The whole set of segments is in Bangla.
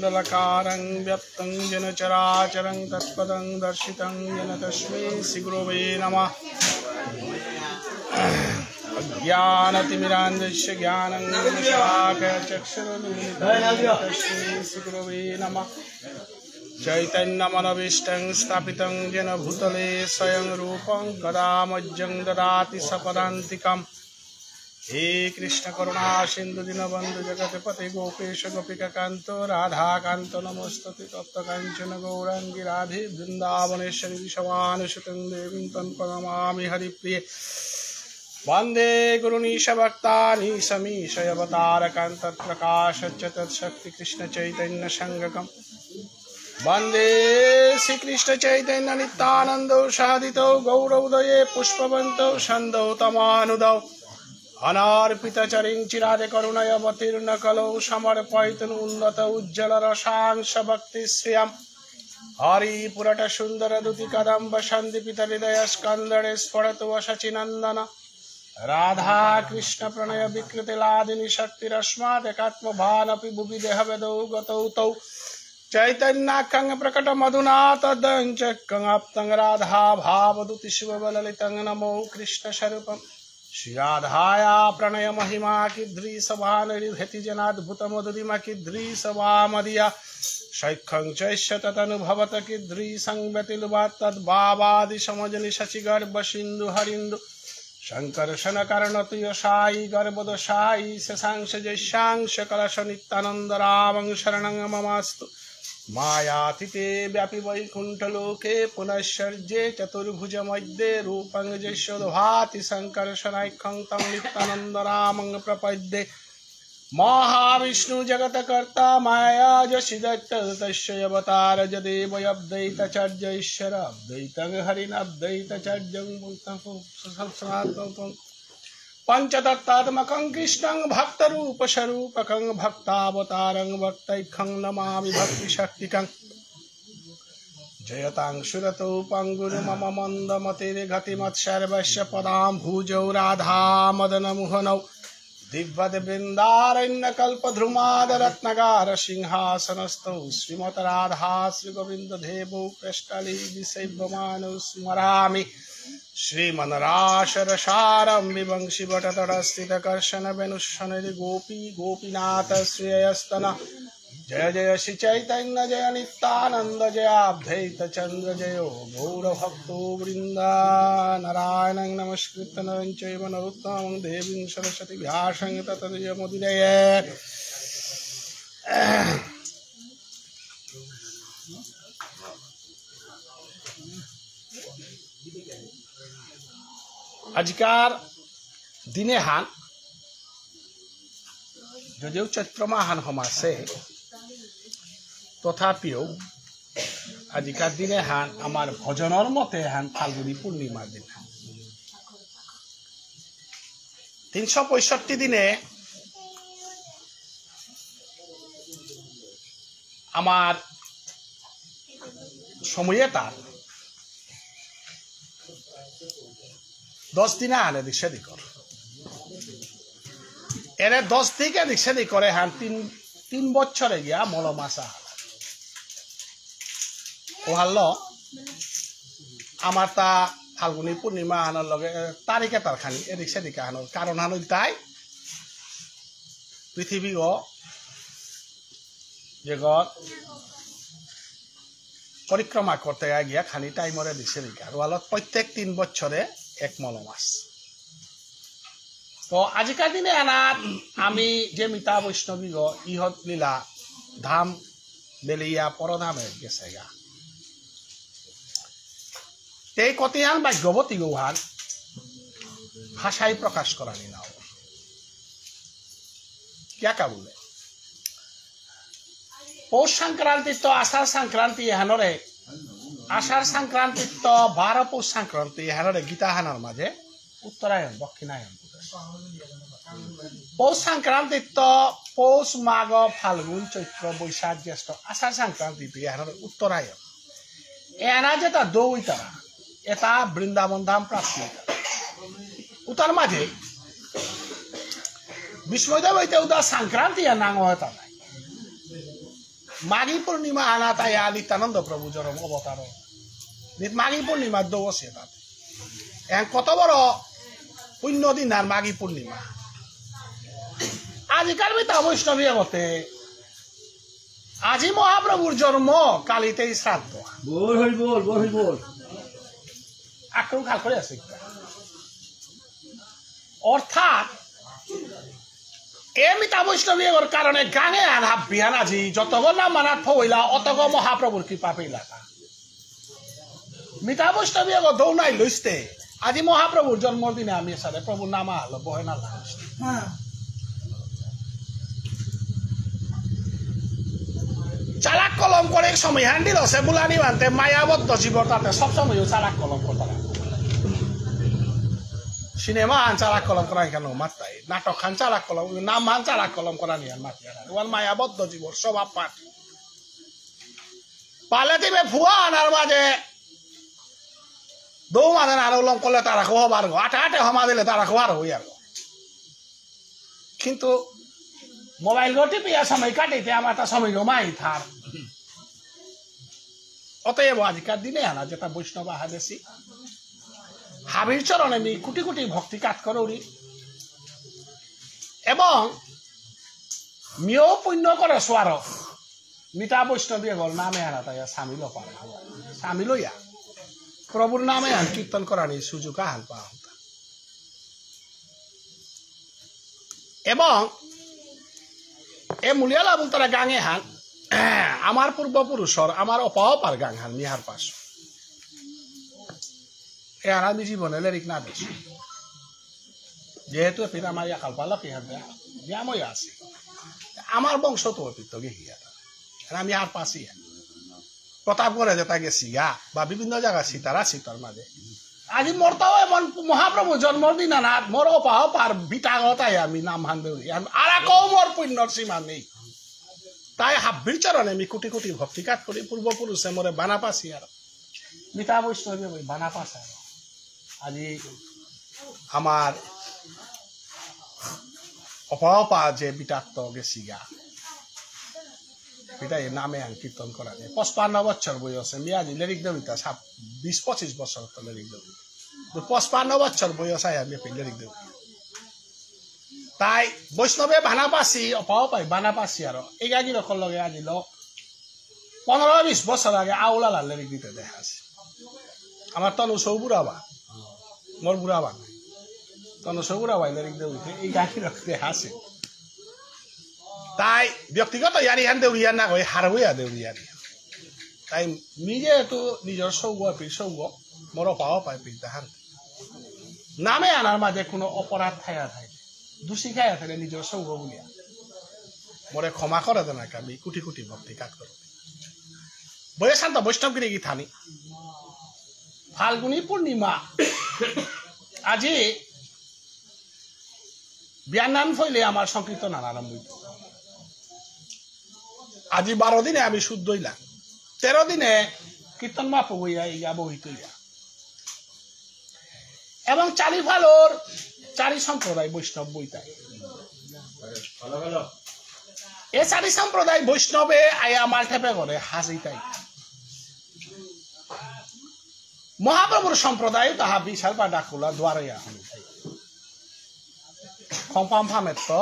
मंडलकारं व्याप्तं येन चराचरं तत्पदं दर्शितं येन तस्मै श्रीगुरवे नमः। अज्ञानतिमिरान्धस्य ज्ञानञ्जनशलाकचक्षुरुन्मिलितं तस्मै श्रीगुरवे नमः। चैतन्यमनभीष्टं स्थापितं येन भूतले स्वयं रूपं कदा मह्यं ददाति सपदान्तिकम्। हे कृष्ण करुणा सिंधु दीनबंधु जगतपते गोपेश गोपिकाकांत राधाकांत नमस्तुते तप्त कांचन गौरांगी राधे वृंदावनेश्वरी विषवानुसुतं देवीं तं प्रणमामि हरिप्रिये। वंदे गुरुनीशभक्तानि समीशयवतारकान् तत्प्रकाशच्च तत्शक्ति कृष्ण चैतन्य संगकम्। वंदे श्रीकृष्ण चैतन्य नित्यानन्दौ सहदितौ गौरौदये पुष्पवन्तौ सन्दौ तमानुदौ अनार्पितचरिं चिरादे करुणयवतीर्ण कलौ समर्पयितुम् उन्नत उज्ज्वल रसांश भक्तिश्रियम्। हरिपुरट सुंदर दुति कदम्ब सन्दीपित हृदय स्कन्दरे स्फुरतु वशचिनन्दन राधा कृष्ण प्रणय विकृति लादिनी शक्तिरस्मादेकात्मभानपि भुवि देहवेदौ गतौ तौ चैतन्याख्यं प्रकट मधुना तद्दञ्चक्कं आप्तं राधा भावदुति शिवबललितं नमो कृष्ण स्वरूपम्। श्री राधाया प्रणय महिमा किद्री सभानरिभेति जनाद्भुत मधुरिमा किद्री सभामदिया शैखं चैष्य तदनुभवत किद्री संव्यतिलुवात् तद्भावादि समजनि शशिगर्भ सिन्धु हरिन्दु शंकर्षण कारणतु यशायि गर्भदोषायि शशांश जैशांश कलश नित्यानंद रामं शरणं ममास्तु। मायातीते व्यापी वैकुंठलोके पुनश्चर्ये चतुर्भुज मध्ये रूपं जैष्योद्भाति संकर्षणाख्यं तं नित्यानंद रामं प्रपद्ये। महाविष्णु जगत्कर्ता माया जशिदत्त तस्य अवतार जदेवयब्दैतचर्यैश्वर अब्दैतं हरिनब्दैतचर्यं पंचतत्त्वात्मकं कृष्णं भक्तरूपस्वरूपकं भक्तावतारं भक्तैखं नमामि भक्तिशक्तिकं। जयतां सुरतौ पंगुरुमम मन्दमतिर्गतिमत्सर्वस्य पदाम्भुजौ राधा मदनमोहनौ दिग्वद्वृन्दारण्यकल्पद्रुमादरत्नगार सिंहासनस्थौ श्रीमत् राधा श्रीगोविन्ददेवौ पृष्ठली विसेव्यमानौ स्मरामि। श्रीमन्राशरसारं विवंशिवटतटस्थितकर्षण वेणुशनैर्गोपी गोपीनाथ श्रेयस्तन। जय जय श्री चैतन्य जय नित्यानंद जय अद्वैत चंद्र जय गौरभक्तो वृंदा। नारायणं नमस्कृत्य नरं चैव नरोत्तमं देवीं सरस्वतीं व्यासं ततो जयमुदीरयेत्। आजकार दिने हान যদিও চৈত্র মাহান সমাছে তথাপিও আজিকার দিনে হান আমার ভজনের মতে হান ফাল্গুনী পূর্ণিমার দিন। 365 দিনে আমার সময়ে তার 10 দিনে আনে দিচ্ছে দিকর এরে 10 থেকে দিচ্ছে দি করে হান 3 বছরে গিয়া মলমাসা ও হাল্ল আমার তা ফাল্গুনী পূর্ণিমা হানোর লগে তারিখে তার খানি এ দিচ্ছে দিকে হানোর কারণ হানো তাই পৃথিবী ও জগৎ পরিক্রমা করতে গিয়া খানি টাইমরে দিচ্ছে দিকে আর ওয়ালত প্রত্যেক 3 বছরে এক মলমাস। তো আজিকার দিনে আনার আমি যে মিতা বৈষ্ণবী ইহত লীলা ধাম বেলিয়া পরধামে গেছে গা এই কতিয়ান ভাগ্যবতী গৌহান ভাষায় প্রকাশ করানি নাও ক্যাকা বলে পৌষ সংক্রান্তি তো আষাঢ় সংক্রান্তি হানরে আষাঢ় সংক্রান্তি তো 12 পৌষ সংক্রান্তি হানরে গীতা হানার মাঝে উত্তরায়ণ দক্ষিণায়ণ পৌষ সংক্রান্তি তো পৌষ মাঘ ফাল্গুন চৈত্র বৈশাখ জ্যেষ্ঠ আষাঢ় সংক্রান্তি হানরে উত্তরায়ণ এনা যেটা দৌইতা এটা বৃন্দাবন ধাম প্রাপ্তি উত্তর মাঝে বিষ্ণুদেব হইতে উদা সংক্রান্তি নাং হতা নাই মাঘী পূর্ণিমা আনা তাই নিত্যানন্দ প্রভু জরম অবতার মাঘী পূর্ণিমার দৌ আছে তাতে কত বড় পুণ্য দিন আর মাঘী পূর্ণিমা আজিকাল মিতা বৈষ্ণবী মতে আজি মহাপ্রভুর জন্ম কালিতেই শ্রাদ্ধ আক্রম খাল করে আছে অর্থাৎ এ মিতা বৈষ্ণবী কারণে গানে আনা বিহান আজি যতগো নাম মানাত হইলা অতগো মহাপ্রভুর কৃপা পেলা মিতা বৈষ্ণবী দৌড়াই লইতে আজি মহাপ্রভুর জন্মদিনে আমি সাথে প্রভুর নামা হলো বহেনা চালাক কলম করে সময় হ্যান্ডিল আছে বুলানি বানতে মায়াবদ্ধ জীবন তাতে সবসময় চালাক কলম করতে সিনেমা হান চালাক কলম করা কেন মাত্রাই নাটক খান চালাক কলম নাম হান চালাক কলম করা নিয়ে মাত্র মায়াবদ্ধ জীবন স্বভাব পাঠ পালে দিবে ভুয়া আনার মাঝে দৌ মাঝে আর লম করলে তারা হবার আটে আটে হমা দিলে তারা হওয়ার হই আর কিন্তু মোবাইল গটি পিয়া সময় কাটিতে আমার তা সময় মাই থার অতএব আজকার দিনে আনা যেটা বৈষ্ণব আহাদেশি হাবির চরণে মি কোটি কোটি ভক্তি কাজ করি এবং মিও পুণ্য করে সোয়ার মিতা বৈষ্ণবী গল নামে আনা তাই সামিল পারে সামিল ইয়া প্রভুর নামে আন কীর্তন করার সুযোগ আহান পাওয়া এবং এ মুলিয়ালা বল তারা গাঙে হান আমার পূর্বপুরুষর আমার অপার গাং হান মিহার পাশ এ আর আমি জীবনে লেরিক না বেশি যেহেতু ফির আমার একাল পালক ইহাই আছে আমার বংশ তো অতীত গিয়া আমি আর পাশি প্রতাপগড়ে যেটা গেছি গা বা বিভিন্ন জায়গা সীতারা সীতার মাঝে আজি মরতাও এমন মহাপ্রভু জন্মদিন না মোর অপার বিটাগতাই আমি নাম হান দেউরি আর কও মোর পুণ্যর সীমা নেই তাই হাব্বির চরণে আমি কোটি কোটি ভক্তি কাট করি পূর্বপুরুষে মোরে বানা পাসি আর মিতা বৈষ্ণবী বানা পাশা আজি আমার অপা যে বিটাত্ত গেছি গা এটা নামে আন কীর্তন করা যায় 55 বছর বয়সে মিয়াজি লেরিক দেবিতা 20-25 বছর তো লেরিক দেবি 55 বছর বয়সে আমি লেরিক দেবি তাই বৈষ্ণবে বানা পাসি অপাও পাই বানা পাসি আর এগাগি রকম লগে আনিল 15-20 বছর আগে আউলা লেরিক দিতে দেখা আছে আমার তনু সৌ বুড়াবা মোর বুড়াবা তনু সৌ বুড়াবা লেরিক দেবি এই গাখি রক্তে আছে তাই ব্যক্তিগত ইয়ারি হান দেউরিয়া না কই হারবইয়া দেউরিয়ারি তাই নিজে তো নিজের সৌগ সৌগ মোর পাওয়া পাই পিস দেখান নামে আনার মাঝে কোনো অপরাধ থাকা থাকে দোষী খাইয়া থাকে নিজের সৌগ বলিয়া মোরে ক্ষমা করে দেন আমি কোটি কোটি ভক্তি কাজ করো বয়সান্ত বৈষ্ণবগিরি কি থানি ফাল্গুনী পূর্ণিমা আজি বিয়ার নাম ফইলে আমার সংকীর্তন আরম্ভ হইত আজি 12 দিনে আমি শুদ্ধ হইলাম 13 দিনে কীর্তন মাপ হইয়া ইয়া বহিত হইয়া এবং চারিফালোর চারি সম্প্রদায় বৈষ্ণব বইতাই এ চারি সম্প্রদায় বৈষ্ণবে আয়া মালঠেপে করে হাজিতাই মহাপ্রভুর সম্প্রদায় তাহা বিশাল বা ডাকুলা দ্বারে খম্পাম ফামের তো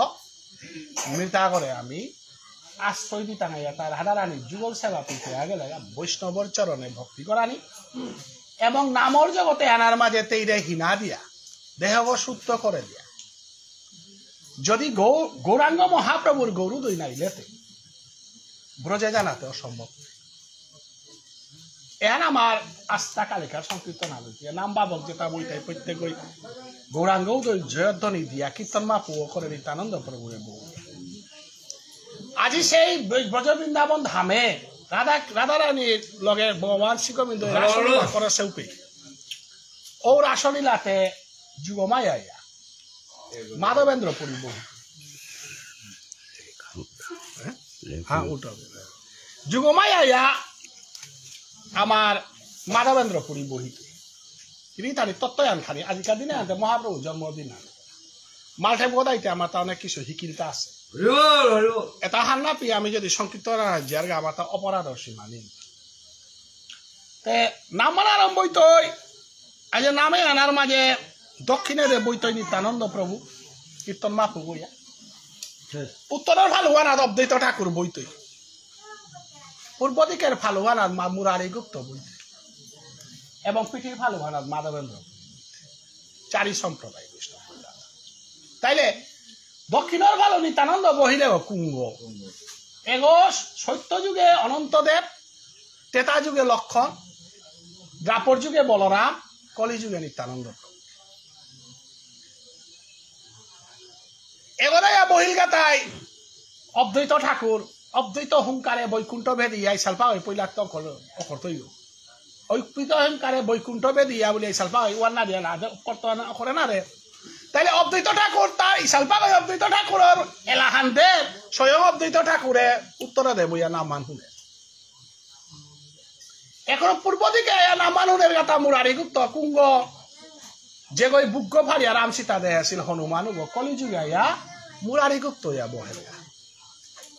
মৃতা করে আমি আশ্রয় দিতা নাই তার হাদারানি যুগল সেবা পিঠে আগে লাগা বৈষ্ণবর চরণে ভক্তি করানি এবং নামর জগতে আনার মাঝে তেইরে হিনা দিয়া দেহব শুদ্ধ করে দিয়া যদি গৌরাঙ্গ মহাপ্রভুর গৌরু দই নাই লেতে ব্রজে জানাতে অসম্ভব এন আমার আস্থা কালিকার সংকীর্তন আলোচনা নাম বাবক যেটা বইটাই প্রত্যেকই গৌরাঙ্গ জয়ধ্বনি দিয়া কীর্তন মা পুয় করে নিত্যানন্দ প্রভুরে বউ আজি সেই ব্রজ বৃন্দাবন ধামে রাধারানীর লগে ভগবান শ্রীগোবিন্দ রাসলীলা করে সেউপি ও রাসলীলাতে যুগমাই আইয়া মাধবেন্দ্র পুরী বহু হ্যাঁ উঠো যুগমাই আইয়া আমার মাধবেন্দ্র পুরী বহিতে তিনি তারি তত্ত্বয়ান খানি আজিকার দিনে আনতে মহাপ্রভু জন্মদিন আনে মাল্টে বদাইতে আমার তা অনেক কিছু হিকিলতা আছে এটা হান্না পি আমি যদি সংক্ষিপ্ত রাজ্যের গা আমার তা অপরাধ সীমা নিন তে নাম মানার বইতই আজ নামে আনার মাঝে দক্ষিণে রে বইতই নিত্যানন্দ প্রভু কীর্তন মাপু বইয়া উত্তরের ফালুয়ানাথ অদ্বৈত ঠাকুর বইতই পূর্ব দিকের ফালুয়ানাথ মা মুরারি গুপ্ত বইতে এবং পিঠির ফালুয়ানাথ মাধবেন্দ্র চারি সম্প্রদায় বৈষ্ণব তাইলে দক্ষিণের ভালো নিত্যানন্দ বহিলে কুঙ্গ এগো সত্য যুগে অনন্তদেব তেতা যুগে লক্ষণ দ্রাপর যুগে বলরাম কলি যুগে নিত্যানন্দ এগোদাইয়া বহিলগাতায় অদ্বৈত ঠাকুর অদ্বৈত হুঙ্কারে বৈকুণ্ঠ ভেদি আই সালপা ওই পৈলাক্ত অকর্তই ঐক্যিত হুঙ্কারে বৈকুণ্ঠ ভেদি ইয়া বলে সালপা ওই ওয়ান না দিয়া না করে না রে তাইলে অদ্বৈত ঠাকুর তার ইসালপা ওই অদ্বৈত ঠাকুরের এলাহান দেব স্বয়ং অদ্বৈত ঠাকুরে উত্তরে দেব ইয়া নাম মানুনে এখন পূর্ব দিকে নাম মানুনের গাতা মুরারি গুপ্ত কুঙ্গ যে গই বুগ্গ ফারিয়া রাম সীতা দেহ আছিল হনুমান কলিযুগে ইয়া মুরারি গুপ্ত ইয়া বহে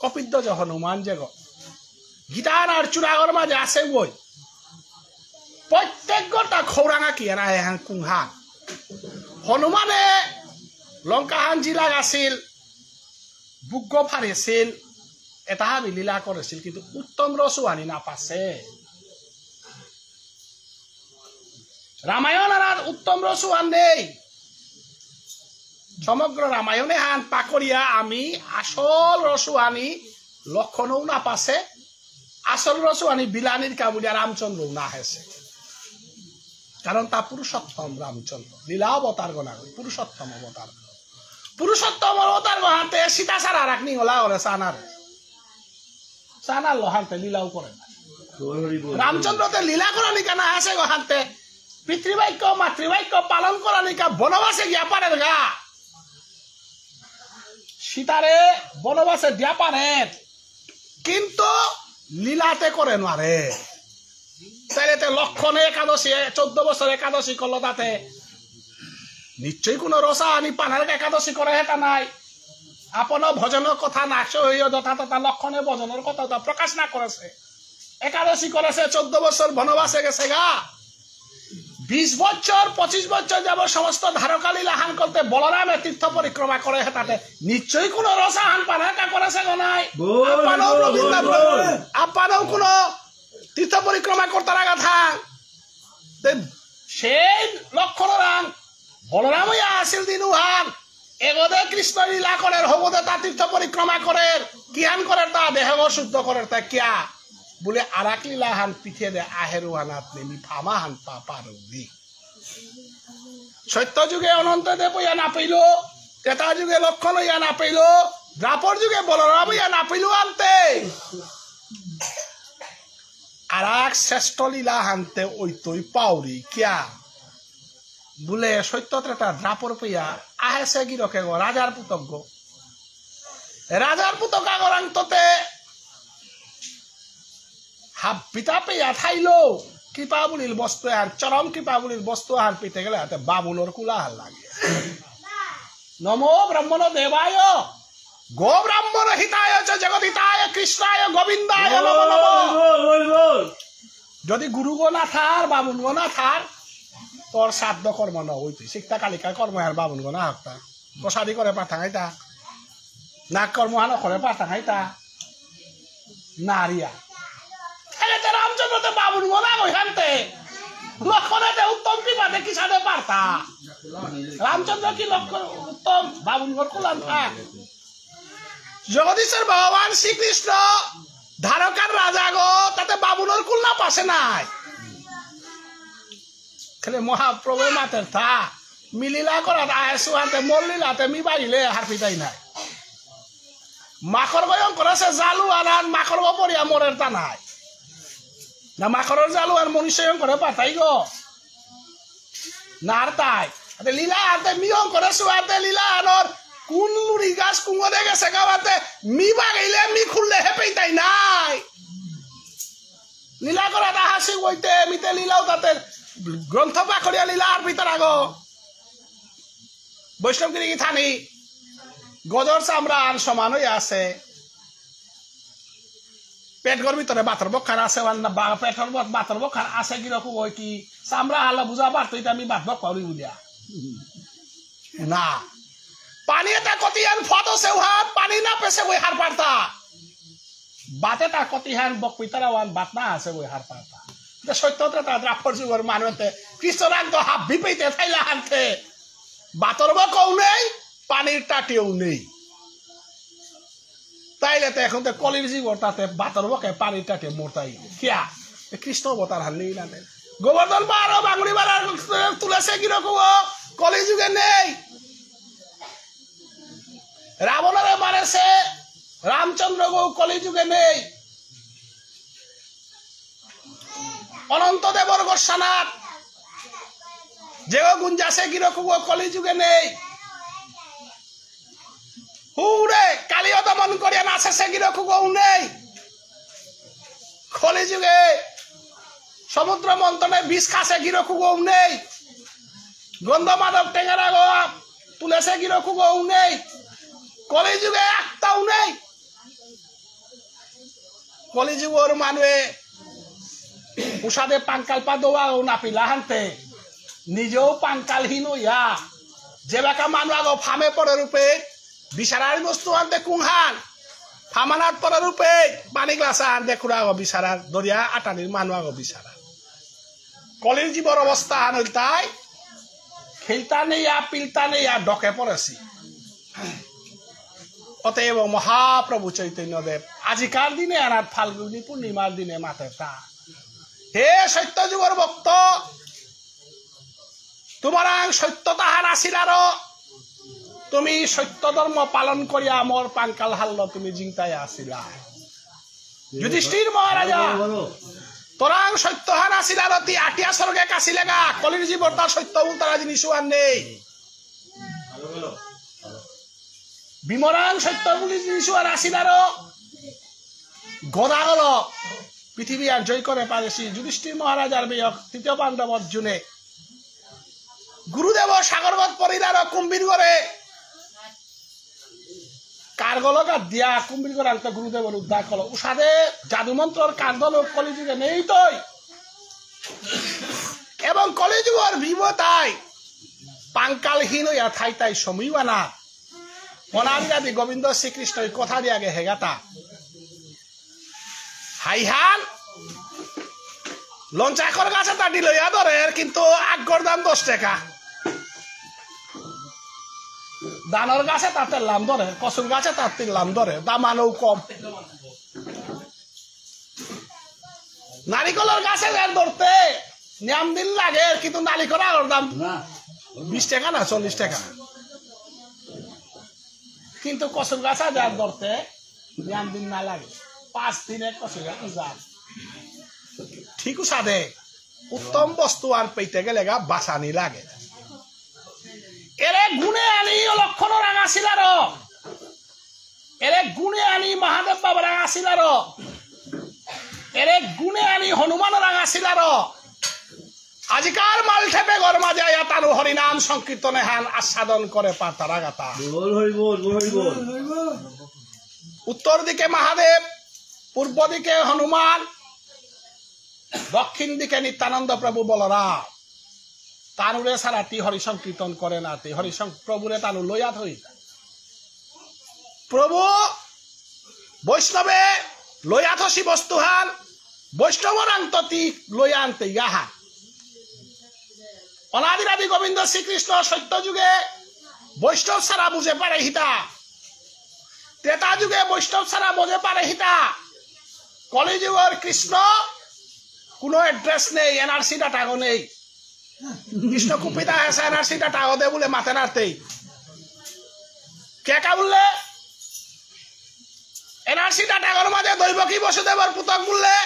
কপিদ্য যে হনুমান যে গীতার আর চূড়াগর মাঝে আছে বই প্রত্যেক গোটা খৌরাঙা কি এনা এহান কুংহান হনুমানে লঙ্কাহান জিলা আছিল বুগ্গ ফারিছিল এটা হাবি লীলা করেছিল কিন্তু উত্তম রসুয়ানি না পাছে রামায়ণ আর উত্তম রসুয়ান নেই সমগ্র রামায়ণে হান পাকড়িয়া আমি আসল রসুয়ানি লক্ষণও না পাছে আসল রসুয়ানি বিলানির কাবুলিয়া রামচন্দ্রও না হেসে কারণ তা পুরুষোত্তম রামচন্দ্র লীলা অবতার গণা পুরুষোত্তম অবতার গহাতে সীতা সারা রাখনি ওলা ওরে সানার লহান্তে লীলাও করে না রামচন্দ্রতে লীলা করানি কেনা আছে গহান্তে পিতৃবাক্য মাতৃবাক্য পালন করানি কা বনবাসে গিয়া পারেন গা সীতারে বনবাসে দিয়া পারেন কিন্তু লীলাতে করে নারে তাইলে লক্ষণে একাদশী 14 বছর একাদশী করলো তাতে নিশ্চয়ই কোন রসা আনি পানার একাদশী করে হেতা নাই আপন ভজনের কথা নাশ হইয়া যথা তথা লক্ষণে ভজনের কথা প্রকাশ না করেছে একাদশী করেছে 14 বছর বনবাসে গেছে গা 20 বছর 25 বছর যাব সমস্ত ধারকালী লাহান করতে বলরামে তীর্থ পরিক্রমা করে হেতাতে নিশ্চয়ই কোন রসা হান পানাকা করেছে গো নাই আপানও কোন তীর্থ পরিক্রমা করতে লাগা থাক সেই লক্ষণ রাম বলরাম আসিল দিনু হান এগোদে কৃষ্ণ লীলা করে হবোদে তা তীর্থ পরিক্রমা করে কিহান করে তা দেহ শুদ্ধ করে তা কিয়া বলে আরাক লীলা হান পিঠে দে আহেরু হানাত নেমি ফামা হান পাপারি সত্য যুগে অনন্ত দেব ইয়া না পাইল তেতা যুগে লক্ষণ ইয়া না পাইল দ্রাপর যুগে বলরাম ইয়া না পাইল আনতে আরাক শ্রেষ্ঠ লীলা হানতে ওই তৈ পাউরি কিয়া বলে সত্য ত্রেতা দ্রাপর পেয়া আহেছে গিরকে গো রাজার পুতক আগরান্ততে হাব পিতা পেয়া থাইলো কৃপা বুলিল বস্তু আর চরম কৃপা বুলিল বস্তু হার পিতে গেলে হাতে বাবুলর কুলা হার লাগে নমো ব্রহ্মণ দেবায় গো ব্রাহ্মণ হিতায় জগদিতায় কৃষ্ণায় গোবিন্দায় নমো নমো যদি গুরু গো না থার বামুন গো না থার তোর শ্রাদ্ধ কর্ম ন হইতে শিক্ষা কালিকা কর্ম আর বামুন গো না হাতা প্রসাদী করে পাঠাঙাইতা নাক কর্ম হান করে পাঠাঙাইতা নারিয়া খেলেতে রামচন্দ্রতে বামুন গো না ওইখানতে লক্ষণেতে উত্তম কৃপাতে কি সাথে পারতা রামচন্দ্র কি লক্ষণ উত্তম বামুন গোর কুলান থাক জগদীশের ভগবান শ্রীকৃষ্ণ ধারকার রাজা গো তাতে বাবুনের কুল না পাশে নাই খেলে মহাপ্রভু মাতের থা মিলিলা করাত আয়েসু আনতে মল্লিলাতে মি বাড়িলে হার পিতাই নাই মাখর গয়ং করেছে জালু আর মাখর পরিয়া মরের তা নাই না মাখরের জালু আর মনুষ্য করে পাঠাই গো নার তাই লীলা আনতে মিয়ং করেছো আনতে লীলা আনর কোন লুড়ি গাছ কুঙরে গেছে গাওয়াতে মি বাগাইলে মি খুললে হেপেই তাই নাই লীলা করা হাসি বইতে মিতে লীলাও তাতে গ্রন্থ পাখরিয়া লীলা আর ভিতর আগ বৈষ্ণবগিরি কি থানি গজর চামড়া আর সমান হয়ে আছে পেটর ভিতরে বাতর বখার আছে পেটর বাতর বখার আছে কিরকম ওই কি চামড়া হালা বুঝা পারতো এটা আমি বাদ বকারি বুঝিয়া না পানি এটা কতি হান ফটো সেওহান পানি না পেছে ওই হার পারতা বাতে তা কতি হান বকপিতারা ওয়ান বাত না আছে ওই হার পারতা সত্যতা তা দ্রাফর যুগের মানুষতে কৃষ্ণরাগ তো হাব বিপেতে থাইলা হানতে বাতর বকও নেই পানির টাটিও নেই তাইলে তো এখন তো কলির জীবন তাতে বাতর বকে পানির টাটে মোরতাই কিয়া কৃষ্ণ অবতার হার নেই না গোবর্ধন পাহাড় বাঙুড়ি বাড়ার তুলেছে কিরকম কলি যুগে নেই রাবণের মারেছে রামচন্দ্র গৌ কলি যুগে নেই অনন্ত দেবর গোস্বানাথ যে গুঞ্জাছে কিরকম কলি যুগে নেই হুড়ে কালিও দমন করিয়া নাচেছে কিরকম নেই কলি যুগে সমুদ্র মন্থনে বিষ খাসে কিরকম নেই গন্ধ মাধব টেঙ্গারা গো তুলেছে কিরকম নেই কলি যুগে একটাও নেই কলি যুগের মানুষে উষাদে পাঙ্কাল পা দোয়াও না পিলা হানতে নিজেও পাঙ্কালহীন হইয়া যে বেকা মানুষ আগো ফামে পরে রূপে বিচারার বস্তু আনতে কুংহান ফামানার পরে রূপে পানি গ্লাস আনতে খুড়া আগো বিচারার দরিয়া আটানির মানুষ আগো বিচারা কলির জীবর অবস্থা আনল তাই খেলতা নেইয়া পিলতা নেইয়া ডকে পড়েছি অতএব মহাপ্রভু চৈতন্যদেব আজিকার দিনে আনার ফাল্গুনী পূর্ণিমার দিনে মাথে তা হে সত্য যুগর ভক্ত তোমার সত্য তাহার আসিলার তুমি সত্য ধর্ম পালন করিয়া মোর পাঙ্কাল হাল্ল তুমি জিংতাই আসিলা যুধিষ্ঠির মহারাজা তোরাং সত্য হার আসিলার অতি আটিয়া স্বর্গে কাশিলে গা কলির জীবর তার সত্য তারা জিনিস আর নেই বিমরাং সত্য বলি জিনিস আর আসিলার গদা গল পৃথিবী আর জয় করে পারেছি যুধিষ্ঠির মহারাজার বিয়োগ তৃতীয় পাণ্ডব অর্জুনে গুরুদেব সাগরবত পরিলার কুম্ভীর করে কারগলকা দিয়া কুম্ভীর করে আনতে গুরুদেবের উদ্ধার করলো উষাদে জাদু মন্ত্রর কান্দল কলিযুগে নেই তই এবং কলিযুগের বিবতাই পাঙ্কালহীন হইয়া থাই তাই সমীবা না অনাদি গোবিন্দ শ্রীকৃষ্ণ কথা দিয়ে আগে হেগাতা হাইহান লঞ্চাকর গাছে তাটি লইয়া ধরে কিন্তু আগর দাম 10 টাকা দানর গাছে তাতে লাম ধরে কসুর গাছে তাতে লাম ধরে দাম আনও কম নারিকলের গাছে ধরতে নিয়ম দিন লাগে কিন্তু নারিকল আগর দাম 20 টাকা না 40 টাকা কিন্তু কসুর গাছে যার ধরতে নিয়ম দিন না লাগে 5 দিনে কসুর গাছে যান ঠিক সাদে উত্তম বস্তু আর পেতে গেলে গা বাসানি লাগে এরে গুণে আনি লক্ষণ রাঙাছিলার এরে গুণে আনি মহাদেব বাবা রাঙাছিলার এরে গুণে আনি হনুমান রাঙাছিলার আজিকার মাল ঠেপে ঘর মাঝে তারু হরিনাম সংকীর্তনে হান আস্বাদন করে পাতারা গাতা উত্তর দিকে মহাদেব পূর্ব দিকে হনুমান দক্ষিণ দিকে নিত্যানন্দ প্রভু বলরাম তানুরে সারা তি হরি সংকীর্তন করে না তি হরি প্রভুরে তানু লইয়া ধরি প্রভু বৈষ্ণবে লইয়া থসি বস্তুহান বৈষ্ণবরান্ততি লইয়া আনতে ইয়াহা অনাদিরাদি গোবিন্দ শ্রীকৃষ্ণ সত্য যুগে বৈষ্ণব সারা বুঝে পারে হিতা ত্রেতা যুগে বৈষ্ণব সারা বুঝে পারে হিতা কলিযুগের কৃষ্ণ কোনো এড্রেস নেই এনআরসি ডাটাও নেই কৃষ্ণ কুপিতা আছে এনআরসি ডাটাও দে বলে মাথে নাড়তেই কে কা বললে এনআরসি ডাটাগর মাঝে দৈবকী বসুদেবর পুতক বললে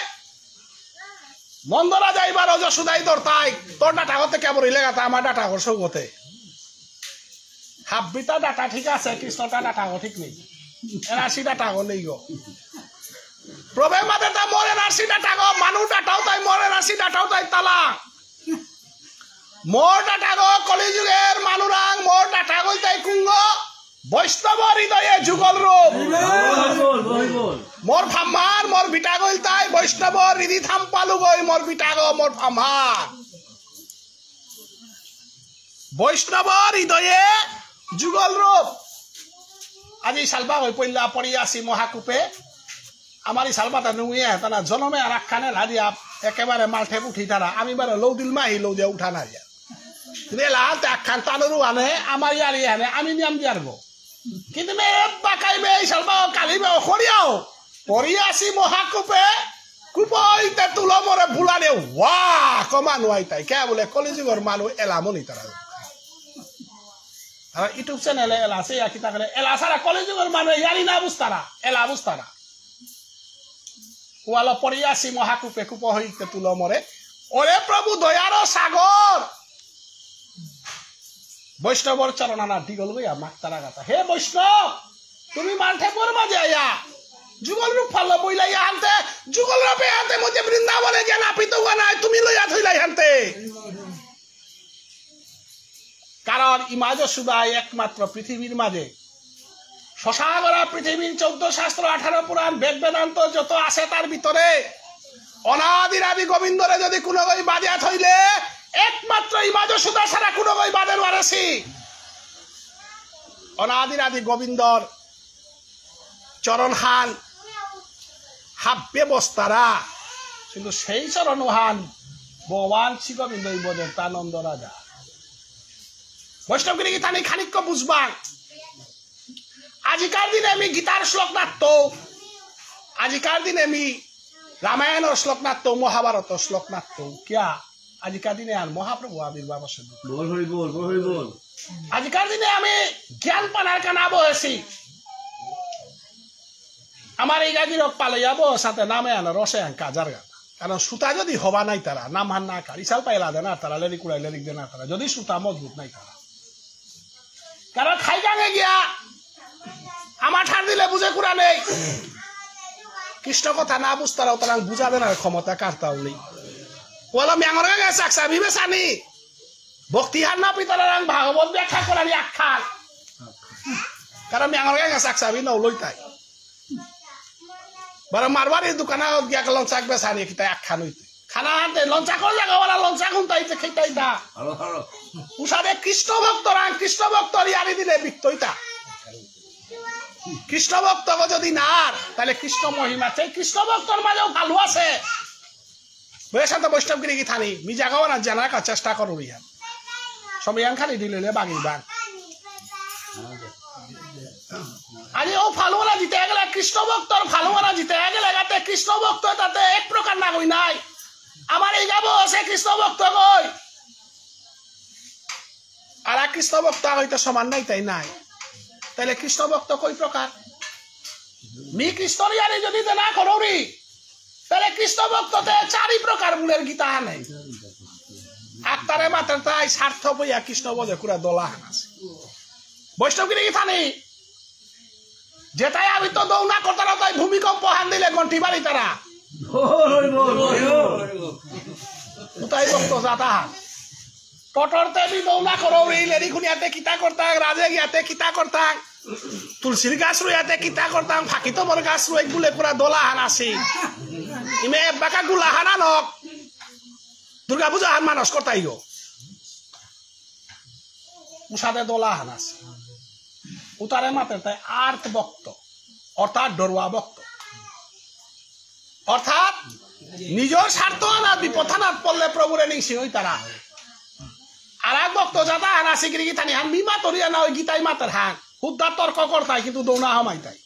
মন্দরা যাইবার যশোদাই দরতাই তোর ডাটা হতে কেমন লেগাতা আমার ডাটা ঘর সৌগতে হাব্বিতা ডাটা ঠিক আছে কৃষ্ণটা ডাটা ঠিক নেই এনআরসি ডাটা নেই গো প্রভের মাঝে তা মোর এনআরসি ডাটা গো মানুষ ডাটাও তাই মোর এনআরসি ডাটাও তাই তালা মোর ডাটা গো কলিযুগের মানুরাং মোর ডাটা গইতে বৈষ্ণব হৃদয়ে যুগল রূপ মোর ফাম্মার মোর বিটা গইল তাই বৈষ্ণব হৃদি থাম পালু গই মোর বিটা গো মোর ফাম্মার বৈষ্ণব হৃদয়ে যুগল রূপ আজি সালবা হই পইলা পড়ি আসি মহাকূপে আমার এই সালবাটা নুয়ে তারা জনমে আর আখানে লাদিয়া একেবারে মালঠে উঠি তারা আমি বারে লৌ দিল মাহি লৌ দিয়া উঠা না দিয়া রেলা আখান তানরু আনে আমার ইয়ারি আনে আমি নিয়াম দিয়ার গো কিন্তু মে বাকাইবে এই সালবা কালিবে খড়িয়াও পড়ি আসি মহাকূপে কুপইতে তুলো মরে ভুলানে ওয়া কমানো আইতাই কে বলে কলিযুগর মানুষ এলামনি তারা আর ইউটিউব চ্যানেলে এলা আছে কি তাকলে এলা সারা কলিযুগর মানুষ ইয়ারি না বুঝতারা এলা বুঝতারা ওয়ালা পড়ি আসি মহাকূপে কুপ হইতে তুলো মরে ওরে প্রভু দয়ার সাগর বৈষ্ণবর চরণানা দিগল গইয়া মাকতারা গাতা হে বৈষ্ণব তুমি মালঠে পড়বা যাইয়া যুগল রূপ ফাল্লা বইলাইয়া আনতে যুগল রূপে আনতে মধ্যে বৃন্দাবনে জ্ঞান আপিত নাই তুমি লইয়া থইলাই আনতে কারণ ইমাজ সুদাই একমাত্র পৃথিবীর মাঝে শশাগরা পৃথিবীর 14 শাস্ত্র 18 পুরাণ বেদ বেদান্ত যত আছে তার ভিতরে অনাদির আদি গোবিন্দরে যদি কোনো গই বাজিয়া থইলে একমাত্র ইমাজ সুদা ছাড়া কোনো গই বাদের ওয়ারেসি অনাদির আদি গোবিন্দর চরণহান হাব্বে বস্তারা কিন্তু সেই চরণহান ভগবান শ্রী গোবিন্দ বোধের তানন্দ রাজা বৈষ্ণবগিরি গীতা নেই খানিক বুঝবা আজিকার দিনে আমি গীতার শ্লোক নাট্য আজিকার দিনে আমি রামায়ণের শ্লোক নাট্য মহাভারত শ্লোক নাট্য কিয়া আজিকার দিনে আর মহাপ্রভু আবির্ভাব আছে আজিকার দিনে আমি জ্ঞান পানার কানা বসেছি আমার এই গাদির পালাইয়া সাথে নামে আনা রসে আন কাজার গান কারণ সুতা যদি হবা নাই তারা নাম হান না কার ইসাল পাইলা দে না তারা লেরি কুড়াই লেরিক দে না তারা যদি সুতা মজবুত নাই তারা কারণ খাই গাঙে গিয়া আমার ঠান দিলে বুঝে কুড়া নেই কৃষ্ণ কথা না বুঝতারাও তারা বুঝাবে না ক্ষমতা কারতাও নেই বলো ম্যাঙর গাঙে চাকসা ভিবে সানি ভক্তিহার না পিতারাং ভাগবত ব্যাখ্যা করানি আখ্যান কারণ ম্যাঙর গাঙে চাকসা ভি নৌ লইতাই বারে মারবারের দোকানে গিয়া লঞ্চাক বেসানি কিতা আখ্যান হইতে খানা আনতে লঞ্চা করে জায়গাওয়ালা লঞ্চা খুনতাইতে খেতাই দা উষাদে কৃষ্ণ ভক্তর ইয়ারি দিলে বিক্তইতা কৃষ্ণ ভক্ত যদি না তাহলে কৃষ্ণ মহিমা সেই কৃষ্ণ ভক্তর মাঝেও ভালো আছে বৈশান্ত বৈষ্ণবগিরি কি থানি মি জাগাও না জানার চেষ্টা করো ইয়ার সময়ান খালি দিলে বাগি বান আরে ও ফালুয়ানা জিতে গেলে কৃষ্ণ ভক্তর ফালুয়ানা জিতে গেলে গাতে কৃষ্ণ ভক্ত তাতে এক প্রকার না কই নাই আমার এই গাবো আছে কৃষ্ণ ভক্ত কই আর কৃষ্ণ ভক্ত হইতে সমান নাই তাই নাই তাহলে কৃষ্ণ ভক্ত কই প্রকার মি কৃষ্ণর ইয়ারে যদি না করোরি তাহলে কৃষ্ণ ভক্ততে 4 প্রকার মূলের গীতা আনে আত্মারে মাত্র তাই স্বার্থ বইয়া কৃষ্ণ বলে কুড়া দলা হান আছে বৈষ্ণবগিরি গীতা নেই যেটাই আমি তো দৌনা করতারা তাই ভূমিকম্প হান দিলে গন্টি বাড়ি তারা তাই ভক্ত যাতা টটরতে বি দৌনা করো লেরি খুনিয়াতে কিতা করতাম রাজে গিয়াতে কিতা করতাম তুলসীর গাছ রুয়াতে কিতা করতাম ফাঁকি তো বড় গাছ রুয়ে গুলে পুরা দোলা হান আছে ইমে বাকা গুলা হানা নক দুর্গা পূজা হান মানস করতাই গো উষাদে দোলা হান আছে উতারে মাতে তাই আর্থ ভক্ত অর্থাৎ ডরুয়া ভক্ত অর্থাৎ নিজের স্বার্থ আনা বিপথানাত পড়লে প্রভুরে নিশি হই তারা আর এক ভক্ত যাতা হান আছে গিরি থানি হান বিমা তরিয়া না ওই গীতাই মাতের হান হুদ্দা তর্ক করতাই কিন্তু দৌনা হামাই তাই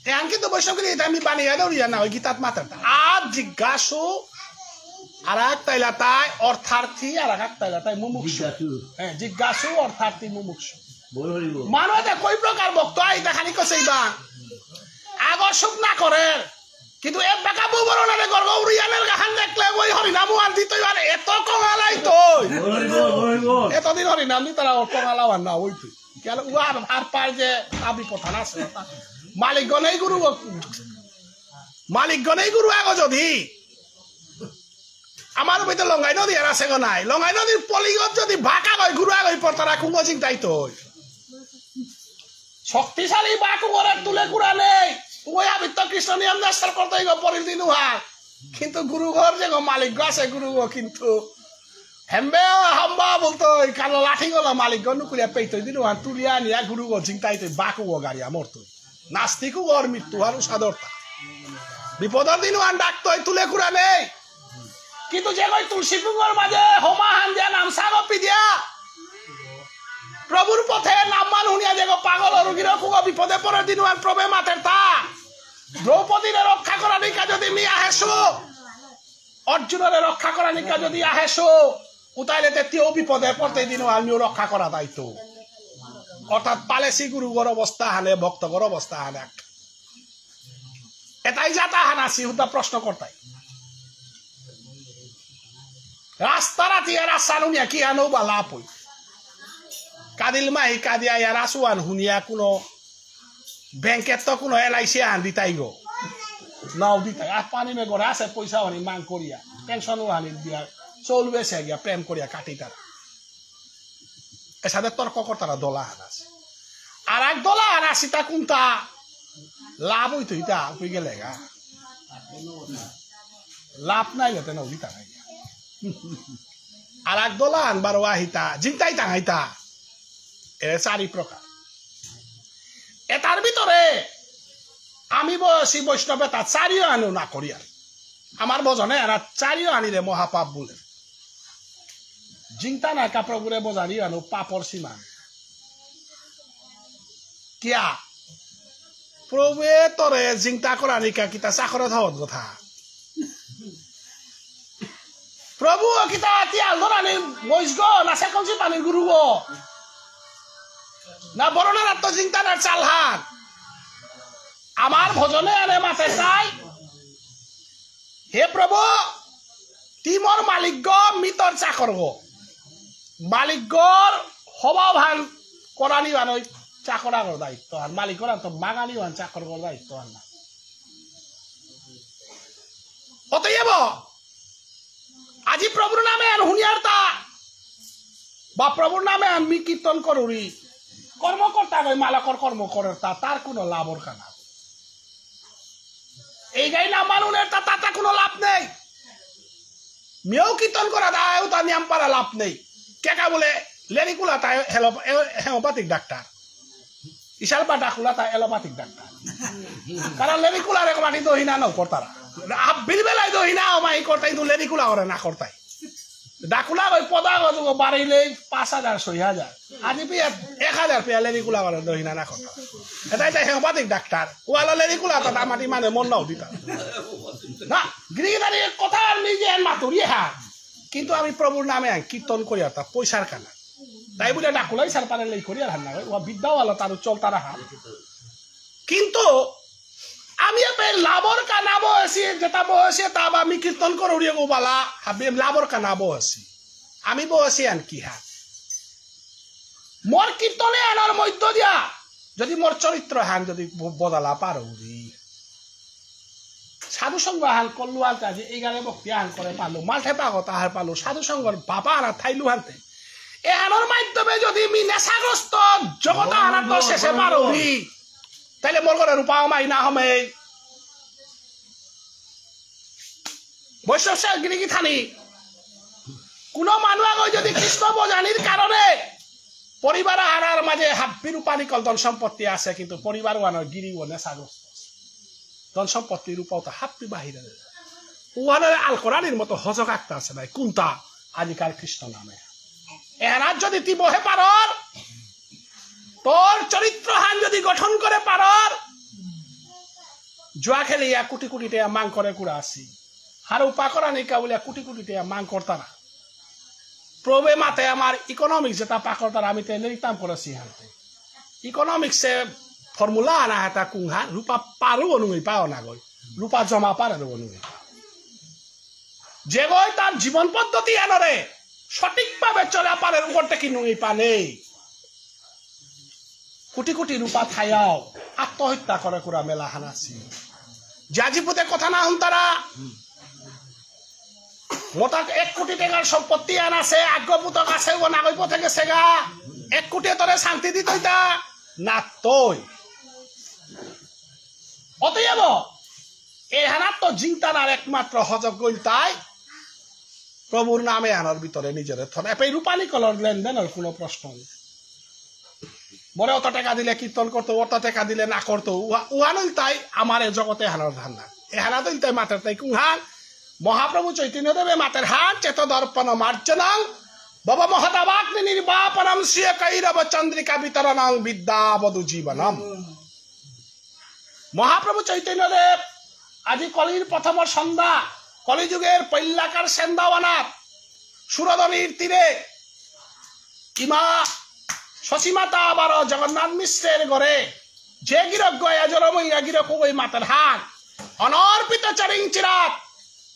এখন কিন্তু বৈষ্ণবগিরি আমি বানিয়ে দৌড়িয়া না ওই গীতাত মাতের আর জিজ্ঞাসু আর এক তাইলা তাই অর্থার্থী আর এক তাইলা তাই মুমুক্ষু হ্যাঁ জিজ্ঞাসু অর্থার্থী মুমুক্ষু মানুষ কই প্রকার ভক্ত আইতা খানি কইবা আগর সুখ না করে কিন্তু এ বেকা বুবরণের গর্গ উড়িয়ানের গাহান দেখলে ওই হরিনাম আর দিতই আর এত কঙালাই তই এতদিন হরিনাম দি তারা কঙালাও আর না ওই তুই কেন উয়ার আর পার যে আবি পথান আছে মালিকগণেই গুরু আগ যদি আমার বইতে লঙ্গাই নদী আর আছে গো নাই লঙ্গাই নদীর পলিগত যদি ভাকা গই গুরু আগ পর তারা বাকুঙ্গ চিন্তাই তো শক্তিশালী বাকুঙ্গরের তুলে কুড়া নেই ওই আবিত্য কৃষ্ণ নিয়ম নাস্তার করতে পরিদিন উহার কিন্তু গুরুঘর যে মালিক আছে গুরুগ কিন্তু হেম্বে হাম্বা বলতো কালো লাঠি গলা মালিক নুকুরিয়া পেইতো দিন উহার তুলিয়া নিয়া গুরুগ চিন্তাই তো বাকুঙ্গ গাড়িয়া মরতো নাস্তিকু ওর মৃত্যু আর সাদরতা বিপদের দিন উহান ডাকতো তুলে কুড়া নেই কিন্তু যে কই তুলসী পুঙ্গর মাঝে হোমা হান দিয়া নাম সাগপি দিয়া প্রভুর পথে নাম মান হুনিয়া যে পাগল রোগীর কুগ বিপদে পড়ে দিন উহান প্রভে মাথের তা দ্রৌপদীরে রক্ষা করা নিকা যদি মি আহেসু অর্জুনের রক্ষা করা নিকা যদি আহেসু উতাইলে তেও বিপদে পড়তে দিন আমিও রক্ষা করা দায়িত্ব অর্থাৎ পালেসি গুরুগর অবস্থা হানে ভক্তগর অবস্থা হানে এটাই যাতা হানাসি হুদা প্রশ্ন করতাই রাস্তা রাতি রাস্তা নুনিয়া কি আনো বা লাভ হই কাদিল মাহি কাদিয়া ইয়ার আসুয়ান হুনিয়া কোনো ব্যাংকের তো কোনো LIC আন দিতাই গো নাও দিতাই আর পানি মে গড়ে আছে পয়সা হানি মাং করিয়া পেনশনও হানি দিয়া চলবে সে গিয়া প্রেম করিয়া কাটি তারা এর সাথে তর্ক করতারা দলা হানাস আর এক দলা হানাসি তা কোনটা লাভ হইতো ইটা হয়ে গেলে গা লাভ নাই গেতে নাও দিতা নাই আর এক দলা আনবার আহিতা জিনতাই টাঙাইতা এর চারি প্রকার এটার ভিতরে আমি বয়সী বৈষ্ণবে তা চারিও আনো না করি আর আমার বজনে এরা চারিও আনিলে মহাপাপ বলে জিংতা না কাপড়গুড়ে বজারি আনো পাপর সীমা কিয়া প্রভুয়ে তরে জিংতা করা নিকা কিতা চাকরে থাকত কথা প্রভু কিতা তিয়াল ধরানি মইসগ না সেকঞ্চি পানির গুরু না বরণের আত্ম চিন্তানার চালহান আমার ভজনে আনে মাথে চাই হে প্রভু তিমর মালিক মিতর চাকর গো মালিকগর হবাভান করানি বানই চাকরার দায়িত্ব আর মালিকর তো মাগানি বান চাকর দায়িত্ব আর না অতএব আজি প্রভুর নামে আর হুনিয়ার তা বা প্রভুর নামে আমি কীর্তন করুরি কর্মকর্তা গই মালাকর কর্মকর্তা তার কোনো লাভর কানা এই গাই না মানুনের তা তাতে কোনো লাভ নেই মেয়েও কীর্তন করা দায়ও তা নিয়ম পারা লাভ নেই কেকা বলে লেরিকুলা তাই হেমোপ্যাথিক ডাক্তার ইশাল বা ডাকুলা তাই এলোপ্যাথিক ডাক্তার কারণ লেরিকুলা রে মাটি দহিনা নও করতারা বিলবেলাই দহিনা মাই করতাই তো লেরিকুলা করে না করতাই ডাকুলা ওই পদা বাড়িলে 5,000 6,000 আজি পিয়া 1,000 পেয়া লেরিকুলা করে দহিনা না করতা এটাই তাই হেমোপ্যাথিক ডাক্তার ওয়ালা লেরিকুলা তা মাটি মানে মন নাও দিতা না গিরিগিরি কথা নিজে মাতুরি হা কিন্তু আমি প্রভুর নামে কীর্তন করি আর তা পয়সার কানা তাই বলে ডাকুলাই সার পারে লেই করি আর হান্না ও বিদ্যাওয়ালা তার চলতা রাখা কিন্তু আমি লাভর কানা বসি যেটা বসে তা আমি কীর্তন করি গোবালা হাবি লাভর কানা বসি আমি বসি আন কি হা মোর কীর্তনে আনার মধ্য দিয়া যদি মোর চরিত্র হান যদি বদলা পারি সাধু সঙ্গ হান করলু আনতে আজি এই গানে ভক্তি হান করে পালো মালঠে পাগো তাহার পালো সাধু সঙ্গর বাবা আনা থাইলু হানতে এ আনার মাধ্যমে যদি মি নেশাগ্রস্ত জগত আনার তো শেষে পারি তাইলে মোর ঘরে রূপা মাই না হমে বৈষ্ণব গিরিগি থানি কোন মানুষ যদি কৃষ্ণ বজানির কারণে পরিবার হারার মাঝে হাব্বি রূপানি কলদন সম্পত্তি আছে কিন্তু পরিবার ওয়ানোর গিরি ও নেশাগ্রস্ত ধন সম্পত্তির রূপাও তো হাব্বি বাহিরে ওয়ানের আল কোরআনের মতো হজক আঁকতে আছে নাই কোনটা আজিকার কৃষ্ণ নামে এরার যদি তুই বহে পারর তোর চরিত্রহান যদি গঠন করে পারর জুয়া খেলিয়া কোটি কোটি টাকা মাং করে কুড়া আসি আর উপা করা নিকা বলিয়া কোটি কোটি টাকা মাং করতারা প্রবে মাতে আমার ইকোনমিক্স যেটা পাকড়তারা আমি তেলে নিতাম করেছি হাতে ইকোনমিক্সে ফর্মুলা আনা হাতা কুংহা রূপা পারো অনুযায়ী পাও না গই রূপা জমা পারে অনুযায়ী যে গই তার জীবন পদ্ধতি আনরে সঠিকভাবে চলা পারে উপরটা কি নুই পা নেই কোটি কোটি রূপা থায়াও আত্মহত্যা করে কুরা মেলা হানাছি জাজিপুতে কথা না হুন তারা মোটা 1 কোটি টাকার সম্পত্তি আনাছে আগ্রপুতক আছে ও নাগই পথে গেছে গা 1 কোটি তোরে শান্তি দিত না তৈ অতএব এহানার তো জিংতানার একমাত্র হজক গইল তাই প্রভুর নামে আনার ভিতরে নিজের থন এপাই রূপালী কলর লেনদেনের কোনো প্রশ্ন নেই মরে অত টাকা দিলে কীর্তন করতো অত টাকা দিলে না করতো উহানল তাই আমার এ জগতে হানার ধান না এহানা দিল তাই মাতের তাই কুহান মহাপ্রভু চৈতন্য দেবে মাতের হান চেত দর্পণ মার্জনাং বাবা মহতাবাগ্নি নির্বাপনম শ্রিয় কৈরব চন্দ্রিকা বিতরণং বিদ্যাবধু জীবনম মহাপ্রভু চৈতন্য দেব আজি কলির প্রথম সন্ধ্যা কলিযুগের পৈল্লাকার সেন্দাওয়ানার সুরধনীর তীরে ইমা শশীমাতা আবার জগন্নাথ মিশ্রের ঘরে যে গিরক গয়া জলমইয়া গিরক ওই মাতার হাত অনর্পিত চরিং চিরাত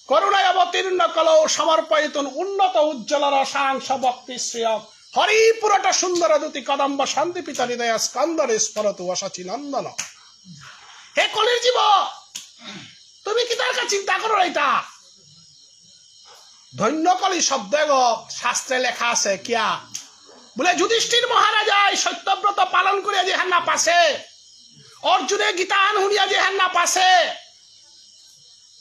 করুণায় অবতীর্ণ কল সমর্পয়িতুন উন্নত উজ্জ্বল রসাংশ ভক্তি শ্রেয় হরিপুরট সুন্দর দুতি কদম্ব সন্দীপিত হৃদয় স্কন্দরে স্ফরতু অসচি নন্দন হে কলির জীব তুমি কি তার কাছে চিন্তা করো এটা ধন্য কলি শব্দ শাস্ত্রে লেখা আছে কিয়া বলে যুধিষ্ঠির মহারাজাই সত্যব্রত পালন করিয়া যে হান্না পাশে অর্জুনে গীতান শুনিয়া যে হান্না পাশে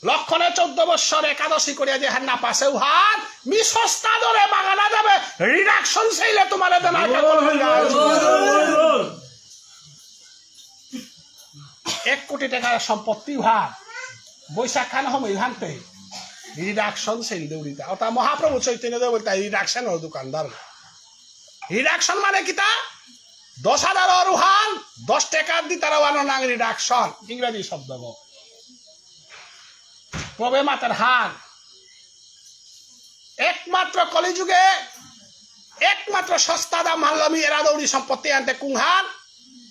লক্ষণে 14 বৎসর একাদশী করিয়া যে হান্না পাশে উহার মি সস্তা দরে বাগানা যাবে রিডাকশন চাইলে তোমার 1 কোটি টাকার সম্পত্তি উহার বৈশাখ খান সময় হানতে রিডাকশন চাইল দেউরিতা অর্থাৎ মহাপ্রভু চৈতন্য দেব বলতে রিডাকশনের দোকানদার রিডাকশন মানে কিতা 10,000 রুহান 10 টাকার দি তারা ওয়ানো নাং রিডাকশন ইংরেজি শব্দ প্রবে মাতার হান একমাত্র কলিযুগে একমাত্র সস্তা দাম হাল্লামি এরা দৌড়ি সম্পত্তি আনতে কুংহান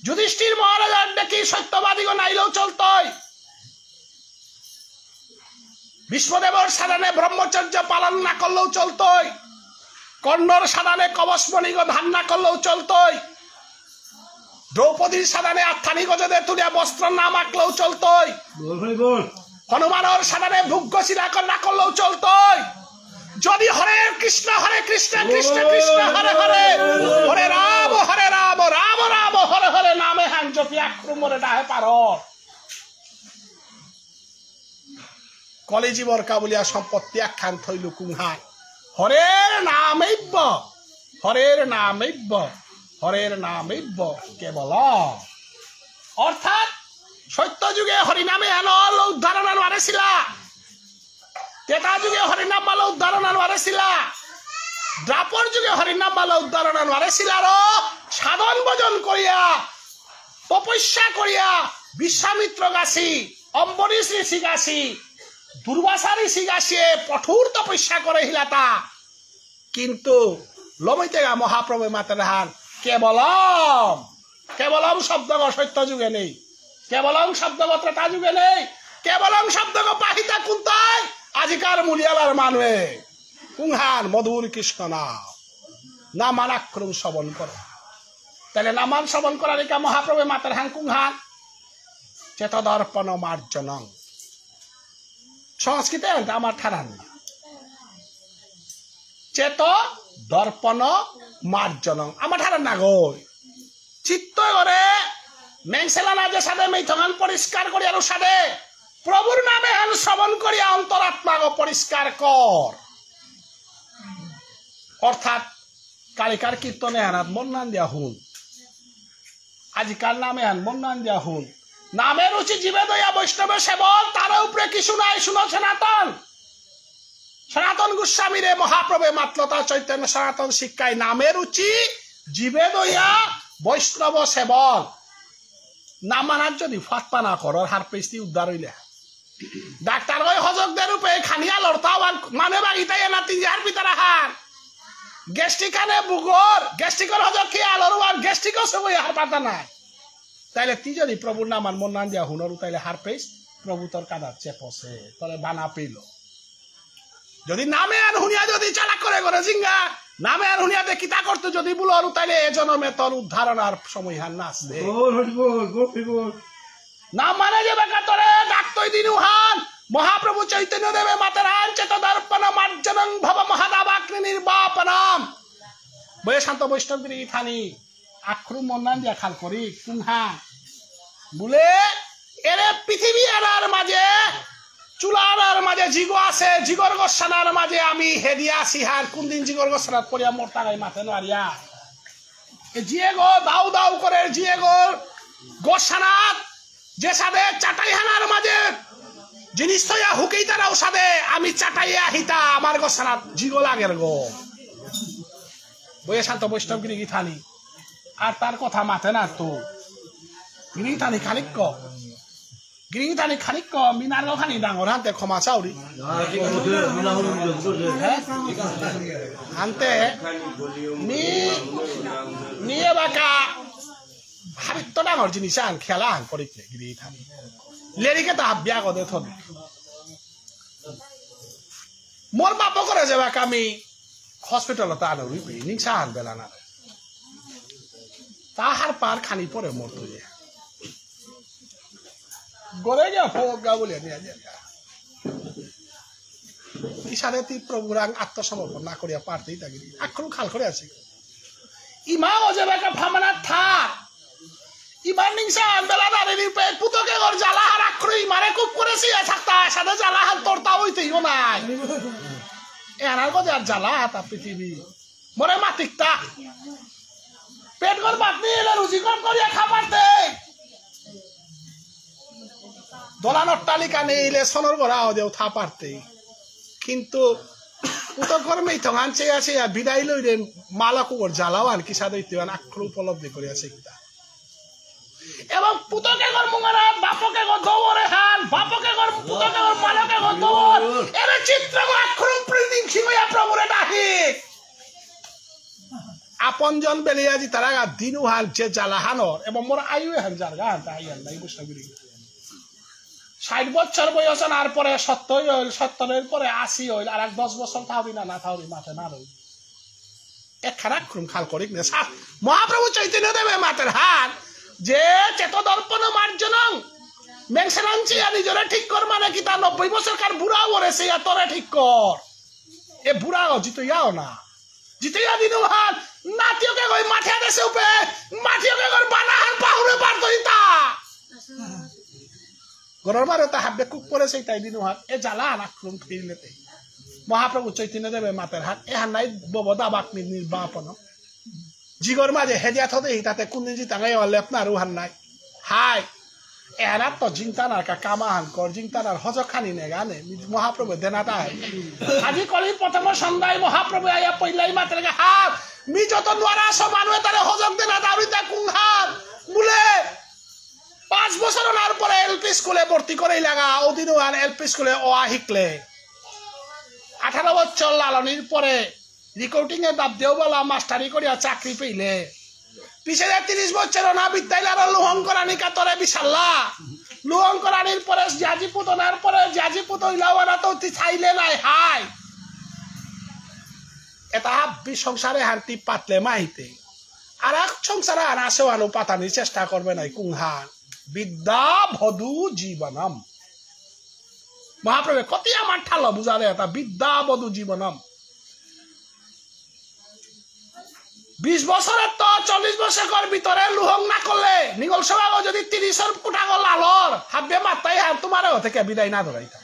যুধিষ্ঠির মহারাজার দেখি সত্যবাদীগণ নাইলেও চলতই বিষ্ণুদেবর সাধনে ব্রহ্মচর্য পালন না করলেও চলতই কর্ণর সাধনে কবচমণিগ ধান না করলেও চলতই দ্রৌপদীর সাধনে আত্মানি গজদের তুলিয়া বস্ত্র না মাখলেও চলতই হনুমানের সাধনে ভুগ্যশিলা না করলেও চলতই যদি হরে কৃষ্ণ কৃষ্ণ কৃষ্ণ হরে হরে হরে রাম রাম রাম হরে হরে নামে হান জপি আক্রমণে ডাহে পার কলিজীবর কাবুলিয়া সম্পত্তি একখান থইল কুংহান হরের নামৈব্য হরের নামৈব্য হরের নামৈব্য কেবল অর্থাৎ সত্য যুগে হরিনামে আনল উদ্ধারণ আনবারেছিলা তেতা যুগে হরিনাম মাল উদ্ধারণ আনবারেছিলা দ্রাপর যুগে হরিনাম মাল উদ্ধারণ আনবারেছিলা সাধন ভজন করিয়া তপস্যা করিয়া বিশ্বামিত্র গাছি অম্বরীশ ঋষি গাছি দুর্বাসা ঋষি গাছিয়ে কঠোর তপস্যা করে হিলাতা কিন্তু লমিতে মহাপ্রভু মাতার হান কেবলম শব্দ সত্য যুগে নেই কেবলম শব্দ ত্রেতা যুগে নেই কেবলম শব্দ পাহিতা কুন্তায় আজিকার মুলিয়ালার মানুয়ে কুংহান মধুর কৃষ্ণ না মানাক্রম শ্রবণ করে তাহলে নামান শ্রবণ করার একা মহাপ্রভু মাতার হান কুংহান চেতদর্পণ মার্জনং সংস্কৃতে আমার ঠারান না চেত দর্পণ মার্জনং আমার ঠারান না গই চিত্ত করে মেংসেলা না যে সাদে মেথগান পরিষ্কার করি আর সাদে প্রভুর নামে হেন শ্রবণ করিয়া অন্তরাত্মা পরিষ্কার কর অর্থাৎ কালিকার কীর্তনে হানাত মন নান দিয়া হুন আজিকার নামে হান মন নান দিয়া হুন নামের রুচি জীবে দয়া বৈষ্ণবের সেবন তার উপরে কিছু নাই শুনো সনাতন গোস্বামী রে মহাপ্রভে মাতলতা চৈতন্য সনাতন শিক্ষায় নামের রুচি জীবে দয়া বৈষ্ণব সেবন নাম মানার যদি ফাটপা না করো হার পেস্তি উদ্ধার হইলে ডাক্তার ওই হজকদের রূপে খানিয়া লড়তাও মানে বাগিতাই না 3,000 ভিতরে হার গ্যাস্ট্রিকানে বুগর গ্যাস্ট্রিকর হজক খেয়ে আলোর গ্যাস্ট্রিকও সবই হার পাতা নাই তাইলে তুই যদি প্রভুর নাম আর মন নাম দিয়া হুনরু তাইলে হার পেস প্রভু তোর কাদার চেপসে তোরে বানা পেল যদি নামে আর হুনিয়া যদি চালাক করে জিঙ্গা নামে আর হুনিয়াতে কিতা করতে যদি বুলরু তাইলে এ জন্মে তোর উদ্ধারণ আর সময় হার নাচ দে নাম মানে যে বেকা তোরে ডাক্তই দিনু হান মহাপ্রভু চৈতন্য দেবে মাতার হান চেত দর্পণ মার্জনং ভব মহাদাবাগ্নি নির্বাপনম বয়ে শান্ত বৈষ্ণবগিরি থানি আক্রু মন্নান দিয়া খাল করি কুংহা বলে এরে পৃথিবী এরার মাঝে চুলার মাঝে জিগো আছে জিগর গোসানার মাঝে আমি হেদিয়া সিহার কোন দিন জিগর গোসানার পড়িয়া মোরতা গাই মাথে নারিয়া জিয়ে গো দাউ দাউ করে জিয়ে গো গোসানাত যে সাদে চাটাইহানার মাঝে জিনিস থইয়া হুকেই তারাও সাদে আমি চাটাইয়া হিতা আমার গোসানাত জিগো লাগের গো বইয়ে শান্ত বৈষ্ণবগিরি গীথানি আর তার কথা মাথে না তো গিরিথানি খানিক ক গিরিথানি খানিক ক মিনার খানি ডাঙর হানতে ক্ষমা চাউরি হানতে নিয়ে বাকা হাবিত ডাঙর জিনিস আন খেলা আন করিতে গিরিথানি লেরিকে তা বিয়া কদে থবি মোর বাপ করে যে বাকা আমি হসপিটালতে আনো রুইবি নিংসা আন বেলা না তাহার পার খানি পরে মরতো যে গড়ে যা ফোগা বলে নিয়ে যায় ইশারে তি প্রভুরাং আত্মসমর্পণ না করিয়া পারতেই থাকি আক্রম খাল করে আছে ইমা অজেবাকা ফামানা থাক ইমান নিংসা আনবেলা দাঁড়িয়ে পে পুতকে ঘর জ্বালাহার আক্রম ইমারে খুব করেছি থাকতা সাথে জ্বালাহার তোরতা হইতেইও নাই এনার কথা আর জ্বালা তা পৃথিবী মরে মাতিকটা পেট ঘর বাতনি এলে রুজি কম করিয়া খাবারতে দোলানোর তালিকা নেইলে সনর গড়া দেও থা পারতে কিন্তু পুতর ঘর মেইথং আনছে আছে বিদায় লইলে মালা কুকুর জ্বালাও আন কি সাদইতে আক্র উপলব্ধি করিয়া শিখতা এবং পুতকে ঘর মুঙ্গারা বাপকে ঘর দৌড়ে হান বাপকে ঘর পুতকে ঘর মালাকে ঘর দৌড় এর চিত্র আক্রম প্রিন্টিং সিংহয়া প্রভুরে ডাকি আপনজন বেলিয়াজি তারা দিনু হান যে জ্বালাহানর এবং মোর আয়ু হান যার গান তাই নাই বৈষ্ণবগিরি 60 বছর বয়স আর পরে 70 হইল 70 পরে 80 হইল আর 10 বছর থাকবি না থাকবি মাথা না রই একখানা আক্রম খাল করিক না মহাপ্রভু চৈতন্য দেবে মাতের হাত যে চেত দর্পণ মার্জনং মেংসেনাঞ্চি নিজরে ঠিক কর মানে কি তা 90 বছর কার বুড়া ওরে সে তোরে ঠিক কর এ বুড়া জিতইয়াও না জিতইয়া দিনু হান নাতিওকে কই মাঠে দেশে উপে মাটিওকে কর বানাহান পাহুরে পার দইতা গরর মারে তা হাবে কুক পড়েছে তাই দিনু হাত এ জ্বালা আক্রম ফিরলেতে মহাপ্রভু চৈতন্য দেবে মাতের হাত এ হান নাই ববদা বাকনি নির্বাপন জিগর মাঝে হেদিয়া থদে হিতাতে কোনদিন জিতাঙ্গাই লেপনা আর হান নাই হাই এরা তো জিংতানার কা কামাহান কর জিংতানার হজখানি নে গানে মহাপ্রভু দেনাটা আজি কলি প্রথম সন্ধ্যায় মহাপ্রভু আয়া পইলাই মাতের হাত মি যত নোয়ারা সব মানুষে তারে হজক দেনা দাউরিতা কুংহাত বলে 5 বছর ওনার পরে এলপি স্কুলে ভর্তি করেই লাগা ওদিনও আর এলপি স্কুলে ওয়া শিখলে 18 বছর লালনির পরে রিক্রুটিং এর দাব দেওবালা মাস্টারি করিয়া চাকরি পেইলে পিছে 30 বছর না বিদ্যালয়ের লোহঙ্করানি কাতরে বিশাল্লা লোহঙ্করানির পরে জাজিপুত ওনার পরে জাজিপুত হইলাওয়ারা তো চাইলে নাই হাই এটা সংসারে হান্তি পাতলে মাইতে আর এক সংসারে আর আসেও আনো পাতানির চেষ্টা করবে নাই কুংহান বিদ্যা বধু জীবনম মহাপ্রভু কত আমার ঠালো বুঝালে এটা বিদ্যা বধু জীবনম 20 বছরের তো 40 বছর ভিতরে লুহং না করলে নিগল সবাই যদি 30 কোটা গল লালর হাববে মাথায় হাত তোমার থেকে বিদায় না ধরাইতা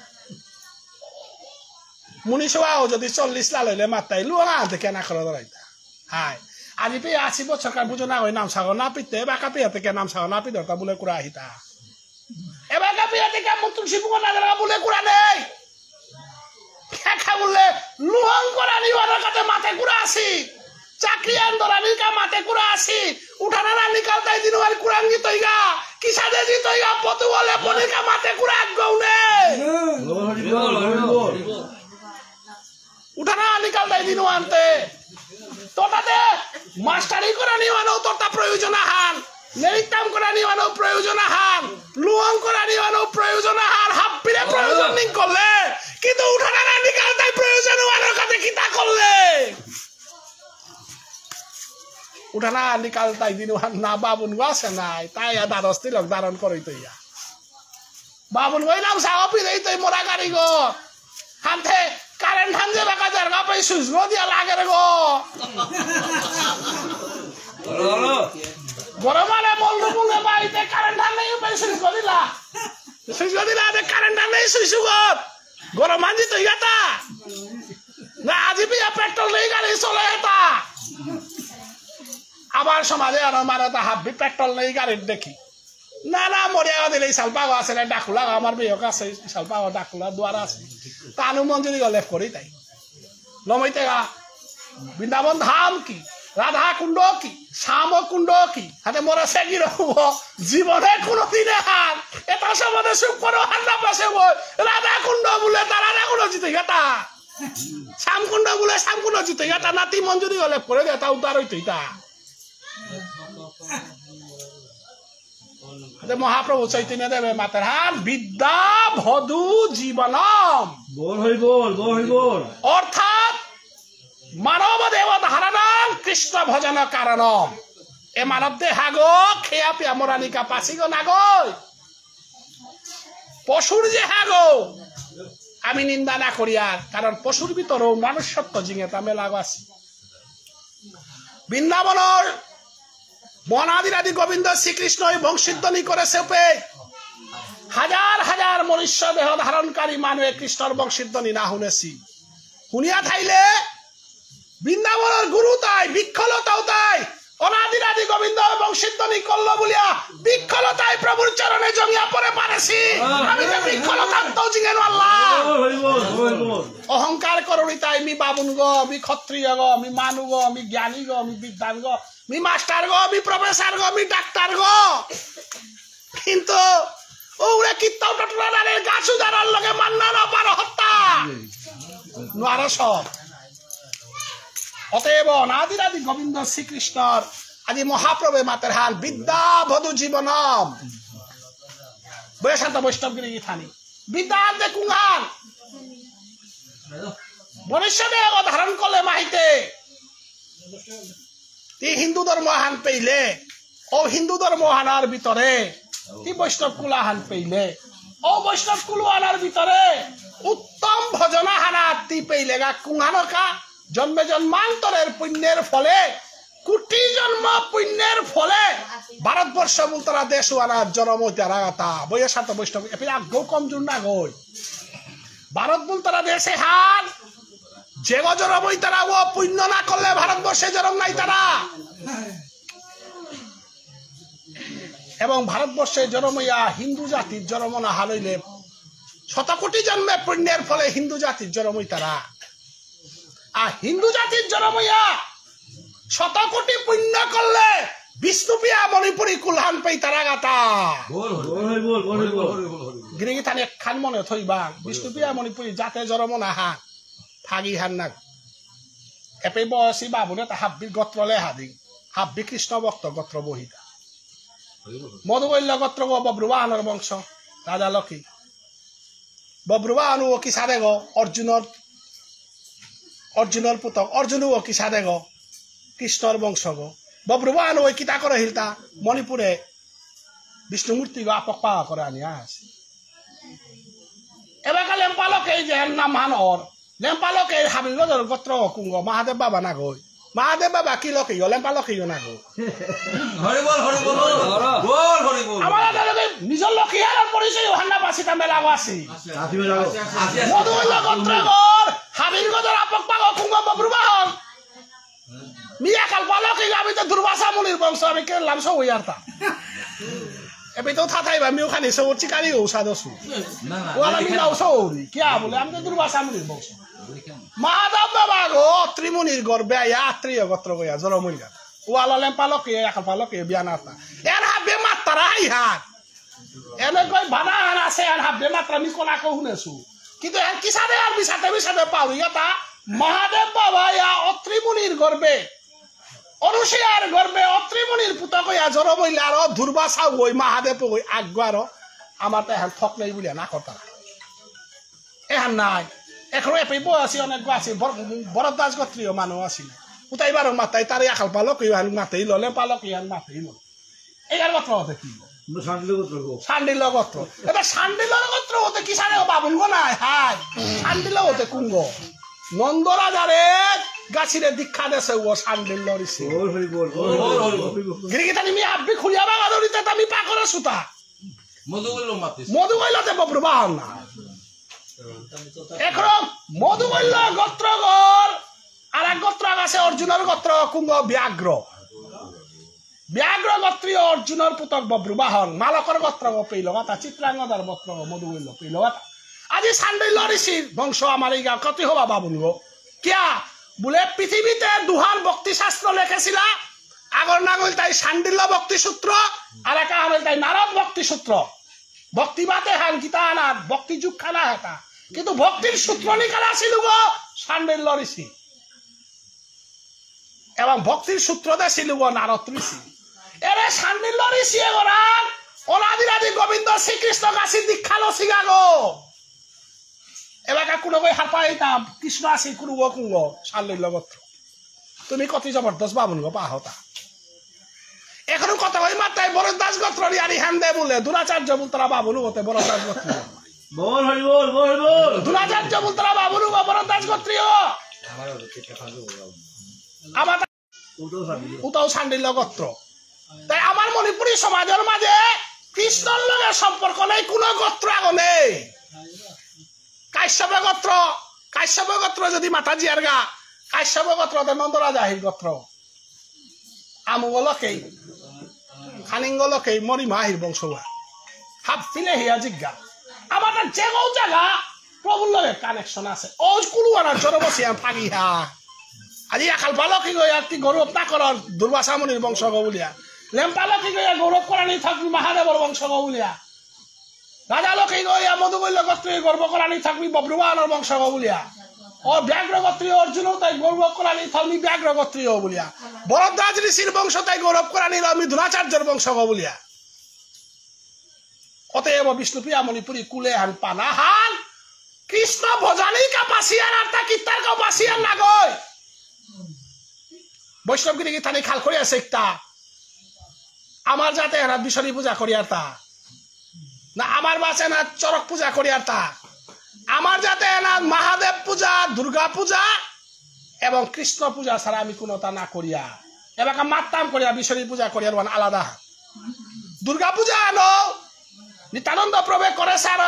মুনি সবাই যদি 40 লাল হইলে মাথায় লুহং থেকে না করে ধরাইতা হাই আজি পে 80 বছর কার বুঝো না হয় নাম সাগর না পিতে বাকা পিয়া থেকে নাম সাগর না পিতে তা বলে কুড়া আহিতা এবার কাপিয়া থেকে তুলসী মুখ না জায়গা বলে কুড়া নেই খা বললে লুহং করা নিওয়ার কাছে মাথায় কুড়া আসি চাকরি আন্দোলনের কা মাতে কুড়া আসি উঠানা না নিকালতাই দিন আর কুড়াঙ্গি তইগা কিসাদে জি তইগা পতু বলে পনি কা মাতে কুড়া গউনে উঠানা নিকালতাই দিন আনতে তোটাতে মাস্টারি করা নিওয়ানো তোটা প্রয়োজন হান নেরিতাম করা নিওয়ানো প্রয়োজন হান লুহং করা নিওয়ানো প্রয়োজন হান হাপ্পিরে প্রয়োজন নিন করলে কিন্তু উঠানা না নিকালতাই প্রয়োজন ওয়ানোর কাছে কিতা করলে উঠানা নিকালতাই দিন না বাবুন আছে নাই তাই দ্বাদশটি লোক ধারণ করে তৈয়া বাবুন গই নাম সাগপি দেই তৈ মোরা কারিগর হানতে কারেন্ট হান যে বাকা জায়গা পাই সুইচ গো দিয়া লাগে রে গো গরমালে বললো বলে বাড়িতে কারেন্ট হান নেই পাই সুইচ গো দিলা দে কারেন্ট হান নেই সুইচ গো গরম হানজি তো ইয়াতা না আজি বিয়া পেট্রোল নেই গাড়ি চলে এটা আবার সমাজে আর মারাতা হাবি পেট্রোল নেই গাড়ির দেখি না না মরিয়া দিলে সালপাগ আছে না ডাকুলা আমার বিয়ে আছে সালপাগ ডাকুলা দুয়ার আছে তানু মঞ্জুরি গলে করি তাই লমইতে বৃন্দাবন ধাম কি রাধা কুণ্ড কি শ্যাম কুণ্ড কি হাতে মরে সে কি রকম জীবনে কোনোদিনে হার এটা সমাজে সুখ করো হান্না পাশে বই রাধা কুণ্ড বলে তারা রাধা কুণ্ড জিতে গেটা শ্যাম কুণ্ড বলে শ্যাম কুণ্ড জিতে গেটা নাতি মঞ্জুরি গলে করে দেতা উদ্ধার হইতো এটা মহাপ্রভু চৈতন্য দেবে মাতার হান বিদ্যা ভদু জীবনম বল অর্থাৎ মানব দেব ধারণম কৃষ্ণ ভজন কারণম এ মানব দেহা গো খেয়া পিয়া মোরানিকা পাশি গো না গো পশুর যে হাগো আমি নিন্দা না করি আর কারণ পশুর ভিতরেও মানুষত্ব জিঙে তা মেলা আছে বৃন্দাবনের বনাদিরাদি গোবিন্দ শ্রীকৃষ্ণ বংশীধ্বনি করে সেপে হাজার হাজার মনুষ্য দেহ ধারণকারী মানুষ কৃষ্ণর বংশীধ্বনি না শুনেছি শুনিয়া থাইলে বৃন্দাবনের গুরু তাই বিক্ষলতাও তাই অনাদিরাদি গোবিন্দ বংশীধ্বনি করল বলিয়া বিক্ষলতায় প্রভুর চরণে জমিয়া পড়ে পারেছি আমি তো বিক্ষলতার তো জিঙেন আল্লাহ অহংকার করুনি তাই মি বাবুন গো মি ক্ষত্রিয় গো মি মানু গো মি জ্ঞানী গো মি বিদ্যান গো মি মাস্টার গো মি প্রফেসর গো মি ডাক্তার গো কিন্তু ওরে কীর্তন টটলারের গাছ উদাহরণ লগে মান্না না পার হত্যা নোয়ার সব অতএব অনাদিরাদি গোবিন্দ শ্রীকৃষ্ণর আজি মহাপ্রভু মাতের হান বিদ্যা ভদু জীবনম বৈশান্ত বৈষ্ণবগিরি থানি বিদ্যা দে কুঙ্গান ভবিষ্যতে ধারণ করলে মাহিতে হিন্দু ধর্ম হান পেইলে ও হিন্দু ধর্ম হানার ভিতরে বৈষ্ণব কুলা হান পেইলে ও বৈষ্ণব কুলু হানার ভিতরে উত্তম ভজনা হানা তি পেইলে গা কুঙ্গানকা জন্মে জন্মান্তরের পুণ্যের ফলে কোটি জন্ম পুণ্যের ফলে ভারতবর্ষ বলতারা দেশ ওয়ানা জন্ম তারা বইয়ের সাথে বৈষ্ণব এপিলা গো কমজোর না গই ভারত বলতারা দেশে হান যে জন্মই তারা ও পুণ্য না করলে ভারতবর্ষে জন্ম নাই তারা এবং ভারতবর্ষে জন্মইয়া হিন্দু জাতির জন্ম না হারাইলে শতকোটি জন্মে পুণ্যের ফলে হিন্দু জাতির জন্মই তারা আর হিন্দু জাতির জন্মইয়া শতকোটি পুণ্য করলে বিষ্ণুপিয়া মণিপুরী কুলহান পেই তারা গাতা গিরিগি থানে খান মনে থইবা বিষ্ণুপিয়া মণিপুরী জাতে জন্ম না হা ফাগি হান না এপে বয়সী বাবুনে তা হাব্বি গোত্রলে হাদি হাব্বি কৃষ্ণ ভক্ত গোত্র বহিতা মধুবৈল্য গোত্র গো বব্রুবাহনের বংশ রাজা লক্ষ্মী বব্রুবাহনু ও কি সাদে গো অর্জুনের পুতক অর্জুনু ও কি সাদে গো কৃষ্ণর বংশ গো বব্রুবাহনু ওই কিতা করে হিলতা মণিপুরে বিষ্ণুমূর্তি গো আপক পাওয়া করে আনিয়া আছে এবার লেম্পালক এই যে নাম হানর লেম্পালক এই হাবিল গোত্র কুঙ্গ মহাদেব বাবা না গই মহাদেব বাবা কি লক্ষ্মী গো লেম্পা লক্ষ্মী না গো নিজের লক্ষ্মী হারার পরিচয় হান্না পাশি তা মেলা আসি মধুবৈল্য গোত্র গর হাবিল গদর আপক পাগো কুঙ্গ বব্রুবাহন মিয়া কাল পালকি আমি তো দুর্বাসা মুনির বংশ আমি কেলাম সব ইয়ারতা এবে তো থাথাইবা মিও খানি সব চিকারি ওসা দসু ওলা মিলাও সৌরি কিয়া বলে আমি তো দুর্বাসা মুনির বংশ মাধব বাবা গো ত্রিমুনির গর্বে আয়া আত্রীয় গোত্র গয়া জরমুল গা ওয়ালা লেম্পালকি একাল পালকি বিয়ানাতা এর হাবে মাত্রা হাই হাত এনে কই ভানা হান আছে এর হাবে মাত্রা মি কোনা কো হুনেছু কিন্তু এর কি সাথে আর বিসাতে পাউরি এটা মহাদেব বাবা ইয়া অত্রিমুনির গর্বে অনুসূয়ার গর্বে অত্রিমুনির পুত কইয়া জরমইল আর দুর্বাসা ওই মহাদেব ওই আগার আমার তো এখন ঠক নেই বলিয়া না কথা এখন নাই এখন এপে বয়সী অনেক আছে বরদাস গোত্রীয় মানুষ আছিল উতাইবার মাতাই তার আকাল পালক ইহান মাতেই ললে পালক ইহান মাতেই ল এগার গোত্র হতে কি সান্ডিল গোত্র এবার সান্ডিল গোত্র হতে কি সারে বাবুন গো নাই হাই সান্ডিল হতে কুঙ্গ নন্দরাজারে গাছিরে দীক্ষা দেছে ও সান্ডিল্য ঋষি গিরিগিতা নিমি আব্বি খুলিয়া বাবা দরিতে আমি পাকরে সুতা মধুকৈলতে বব্রবাহন না এখন মধুকৈল গোত্রগর আর এক গোত্র আছে অর্জুনের গোত্র কুঙ্গ ব্যাঘ্র ব্যাঘ্র গোত্রীয় অর্জুনের পুতক বব্রবাহন মালকর গোত্র পেইলগাতা চিত্রাঙ্গদার গোত্র মধুকৈল পেইলগাতা আজি সান্ডিল্য ঋষির বংশ আমার এই গাঁও কত হবা বাবুন গো কিয়া বলে পৃথিবীতে দুহান ভক্তি শাস্ত্র লিখেছিলা আগর নাগল তাই সান্ডিল্য ভক্তি সূত্র আর একা হল তাই নারদ ভক্তি সূত্র ভক্তিবাদে হান গীতা আনার ভক্তি যুগ খানা হেতা কিন্তু ভক্তির সূত্র নিকালা ছিল গো সান্ডিল্য ঋষি এবং ভক্তির সূত্র দে ছিল গো নারদ ঋষি এরে সান্ডিল্য ঋষি এগরান অনাদিরাদি গোবিন্দ শ্রীকৃষ্ণ কাছে দীক্ষা লসিগা গো এলাকা কোনো হার পাইতাম কৃষ্ণ আসি কোনো কুঙ্গ সান্ডিল্য গোত্র তুমি কত জবরদস্ত বাবুন গো পাহতা এখন কথা কই মাত্রায় বরদাস গোত্র আরি হ্যান দে বলে দুরাচার্য বলতরা বাবুন হতে বরদাস গোত্র বল হরি বল বল বল দুরাচার্য বলতরা বাবুন গো বরদাস গোত্রীয় আমার উতাও সান্ডিল্য গোত্র তাই আমার মণিপুরী সমাজের মাঝে কৃষ্ণর লগে সম্পর্ক নেই কোনো গোত্র আগ নেই কাশ্যপ গোত্র যদি মাথা জিয়ার গা কাশ্যপ গোত্র নন্দরাজা হির গোত্র আমুগলকেই খানিঙ্গলকেই মরিমা হির বংশবা হাফ ফিলে হিয়া জিজ্ঞা আমার যে গো জায়গা প্রভুর লগে কানেকশন আছে ও কুলু আর জোর বসি ফাগি হা আজি আকাল পালকি গয়া কি গৌরব না কর দুর্বাসা মুনির বংশ গো বলিয়া লেম্পালকি গয়া গৌরব করানি থাকবি মহাদেবর বংশ গো বলিয়া রাজা লোকে গয়া মধুকৈল গোত্রী গর্ব করানি থাকবি বব্রবাহনের বংশ গো বলিয়া ও ব্যাঘ্র গোত্রী অর্জুন তাই গৌরব করানি থাকবি ব্যাঘ্র গোত্রী বলিয়া বরদাস ঋষির বংশ তাই গৌরব করানি আমি ধুনাচার্যের বংশ গো বলিয়া অতএব বিষ্ণুপ্রিয়া মণিপুরী কুলে হান পানা হান কৃষ্ণ ভজানি কাপাসিয়ার আর তা কিত্তার কাপাসিয়ার না গয় বৈষ্ণবগিরি গীতানি খাল করি আছে একটা আমার যাতে এরা বিশ্বরী পূজা করি আর তা না আমার বাসে না চরক পূজা করি আর তা আমার যাতে না মহাদেব পূজা দুর্গা পূজা এবং কৃষ্ণ পূজা ছাড়া আমি কোনো তা না করিয়া এবার মাত্তাম করিয়া বিশ্বরী পূজা করিয়া আলাদা দুর্গা পূজা আনো নিত্যানন্দ প্রবেশ করে স্যার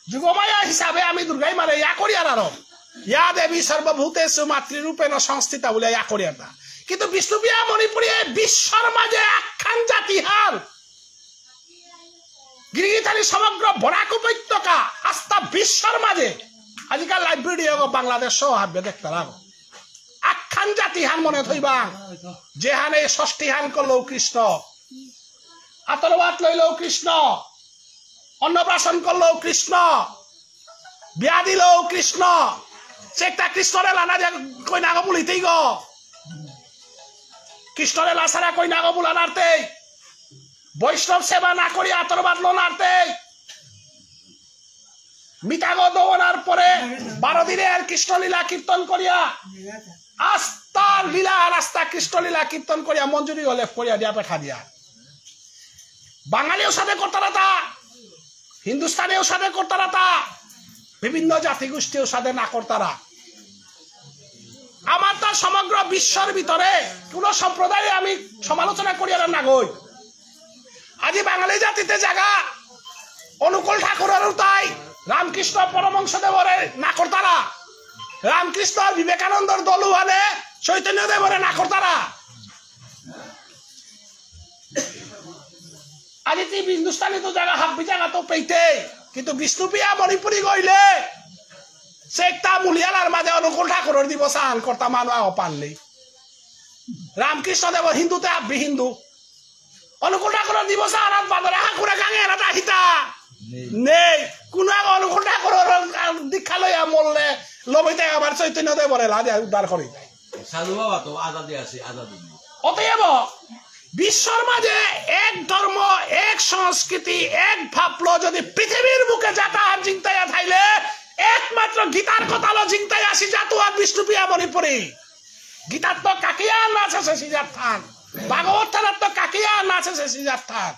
যুগমায়া হিসাবে আমি দুর্গাই মানে ইয়া করিয়ার আর ইয়া দেবী সর্বভূতেষু মাতৃরূপেণ সংস্থিতা বলে ইয়া করিয়ার না কিন্তু বিষ্ণুপ্রিয়া মণিপুরী বিশ্বর মাঝে একখান জাতি হার গিরিগিতানি সমগ্র বরাক উপত্যকা আস্থা বিশ্বর মাঝে আজকাল লাইভ ভিডিও বাংলাদেশ সহ হাববে দেখতে লাগো একখান জাতি হান মনে থইবা যেহানে ষষ্ঠী হান করলেও কৃষ্ণ আতরবাদ লইলেও কৃষ্ণ অন্নপ্রাশন করলেও কৃষ্ণ বিয়া দিলেও কৃষ্ণ চেকটা কৃষ্ণরে লানা যে কইনা গো বলিতেই গো কৃষ্ণরে লাসারা কইনা গো বুলা নারতে বৈষ্ণব সেবা না করি আতরবাদ লো নারতে মিতাগ দোনার পরে 12 দিনে আর কৃষ্ণ লীলা কীর্তন করিয়া আস্থা লীলা আর আস্থা কৃষ্ণ লীলা কীর্তন করিয়া মঞ্জুরি হলে করিয়া দিয়া পেঠা দিয়া বাঙালিও সাথে করতারা তা হিন্দুস্তানেও সাথে করতারা তা বিভিন্ন জাতিগোষ্ঠীও সাথে না করতারা আমার তার সমগ্র বিশ্বের ভিতরে কোন সম্প্রদায়ে আমি সমালোচনা করি আর না গই আজি বাঙালি জাতিতে জায়গা অনুকূল ঠাকুরের তাই রামকৃষ্ণ পরমহংসদেবরে না করতারা রামকৃষ্ণ বিবেকানন্দর দলুয়ানে চৈতন্য দেবরে না করতারা আজি তুই হিন্দুস্তানি তো জায়গা হাব্বি জায়গা তো পেইতে কিন্তু বিষ্ণুপ্রিয়া মণিপুরী গইলে সে একটা মুলিয়ালার মাঝে অনুকূল ঠাকুরের দিব চান কর্তা মানুষ পানলি রামকৃষ্ণ দেব হিন্দুতে হাব্বি হিন্দু অনুকূল ঠাকুরের দিব চান বাদরে হাকুরে গাঙে এরা আহিতা নেই কোন অনুকূল ঠাকুরের দীক্ষা লইয়া মরলে লবিতে আবার চৈতন্য দেবরে লাদে উদ্ধার করি সাধু বাবা তো আজাদি আছে আজাদি অতএব বিশ্বর মাঝে এক ধর্ম এক সংস্কৃতি এক ভাবলো যদি পৃথিবীর বুকে যাতা আর জিংতাইয়া থাইলে একমাত্র গীতার কথা লো জিংতাই আসি যাতু আর বিষ্ণুপ্রিয়া মণিপুরী গীতার তো কাকিয়া নাচ আছে সিজার থান ভাগবত থানার তো কাকিয়া নাচ আছে সিজার থান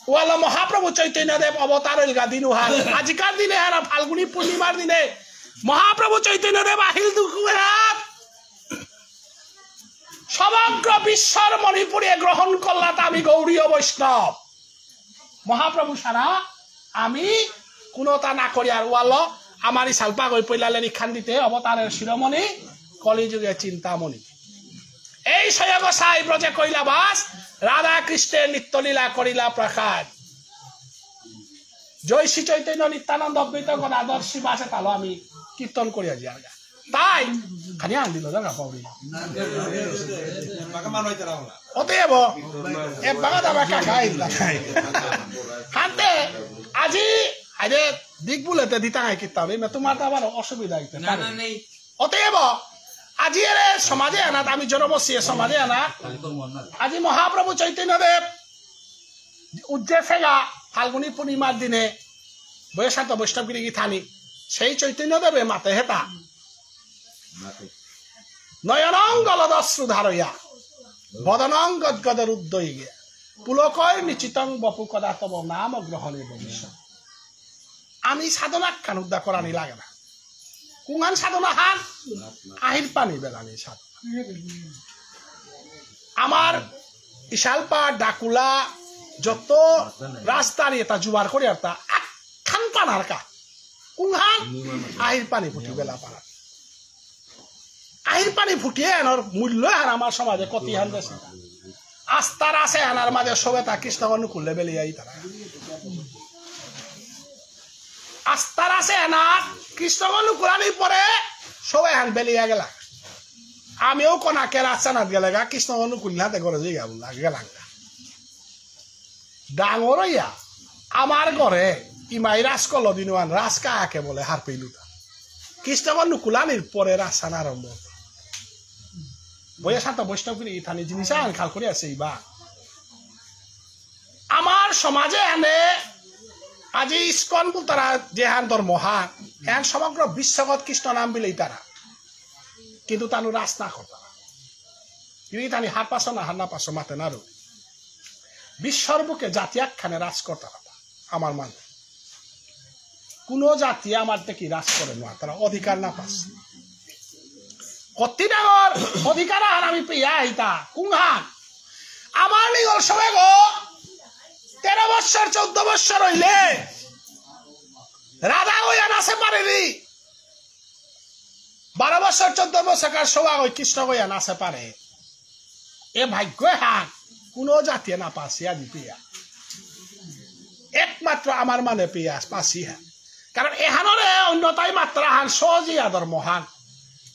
ওয়ালা মহাপ্রভু চৈতন্য দেব অবতার দিনু হার আজিকার দিনে হারা ফাল্গুনী পূর্ণিমার দিনে মহাপ্রভু চৈতন্যদেব আহিল দুঃখেরাত সমগ্র বিশ্বর মণিপুরে গ্রহণ করলাম আমি গৌরীয় বৈষ্ণব মহাপ্রভু সারা আমি কোনোটা না করি আর ওয়াল আমার সালপা গই পইলালে নিখান দিতে অবতারের শিরোমণি কলিযুগে চিন্তামণি এই সয়গসাই ব্রজে কইলা বাস রাধা কৃষ্ণের নিত্যলীলা করিলা প্রকাশ জয় শ্রী চৈতন্য নিত্যানন্দ অদ্বৈত গদাধর শিবাসে তালো আমি কীর্তন করিয়া যাই তাই খানি আনদিল জায়গা পাউরি অতএব এ বাগা দাবা কাকা ইল্লা হাতে আজি আরে দিক বুলেতে দিতা হয় কিতাব এই তোমার তো আবার অসুবিধা হইতে না অতএব আজি এর সমাজে আনা আমি জনবসী সমাজে আনা আজি মহাপ্রভু চৈতন্যদেব উজ্জেফেগা ফাল্গুনী পূর্ণিমার দিনে বৈশাখ বৈষ্ণবগিরি গীতানি সেই চৈতন্যদেবে মাতে হেতা নয়নং গলদশ্রু ধারয়া বদনং গদগদের উদ্দয়ী পুলকয় নিচিতং বপু কদা তব নাম গ্রহণে ভবিষ্যৎ আমি সাধনা খান উদ্ধার করানি লাগে না কুঙান সাধনা হান আহির পানি বেলানি সাধনা আমার ইশালপা ডাকুলা যত রাস্তার এটা জুবার করে আর তা খান পানার কা কুঙান আহির পানি ফুটি বেলা পারা আহির পানি ফুটিয়ে আনার মূল্য আর আমার সমাজে কতি হান দেশ আস্থার আছে আনার মাঝে সবে তা কৃষ্ণ অনুকূলে বেলিয়াই তারা আস্থার আছে এনার কৃষ্ণ অনুকূলানি পরে সবাই হান বেলিয়া গেলা আমিও কোনাকে রাস্তানাথ গেলে গা কৃষ্ণ অনুকূল হাতে করে যে গেলাম ডাঙর হইয়া আমার ঘরে ইমাই রাজ কল দিনওয়ান রাজ কাকে বলে হার পেলুটা কৃষ্ণ অনুকূলানির পরে রাস্তান আরম্ভ বইয়া সাত বৈষ্ণবগিরি ইথানি জিনিস আন খাল করে আছে বা আমার সমাজে এনে আজি ইস্কন বল তারা যে হান ধর্ম হান হ্যান সমগ্র বিশ্বগত কৃষ্ণ নাম বিলেই তারা কিন্তু তানু রাস না করতা কিন্তু তানি হার পাশ না হার না পাশ মাতে না রো বিশ্বর বুকে জাতি একখানে রাজ করতা আমার মানে কোন জাতি আমার থেকে রাজ করে না তারা অধিকার না পাস কতি ডাঙর অধিকার আর আমি পেয়া আইতা কুংহান আমার নিগল সবে গো 13 বছর 14 বছর হইলে রাধা হইয়া নাচে পারেনি 12 বছর 14 বছর কার সবা হই কৃষ্ণ হইয়া নাচে পারে এ ভাগ্য হান কোন জাতি না পাসি আজি পেয়া একমাত্র আমার মানে পেয়া পাসি হ্যাঁ কারণ এহানরে অন্যতাই মাত্রা হান সজিয়া ধর্ম হান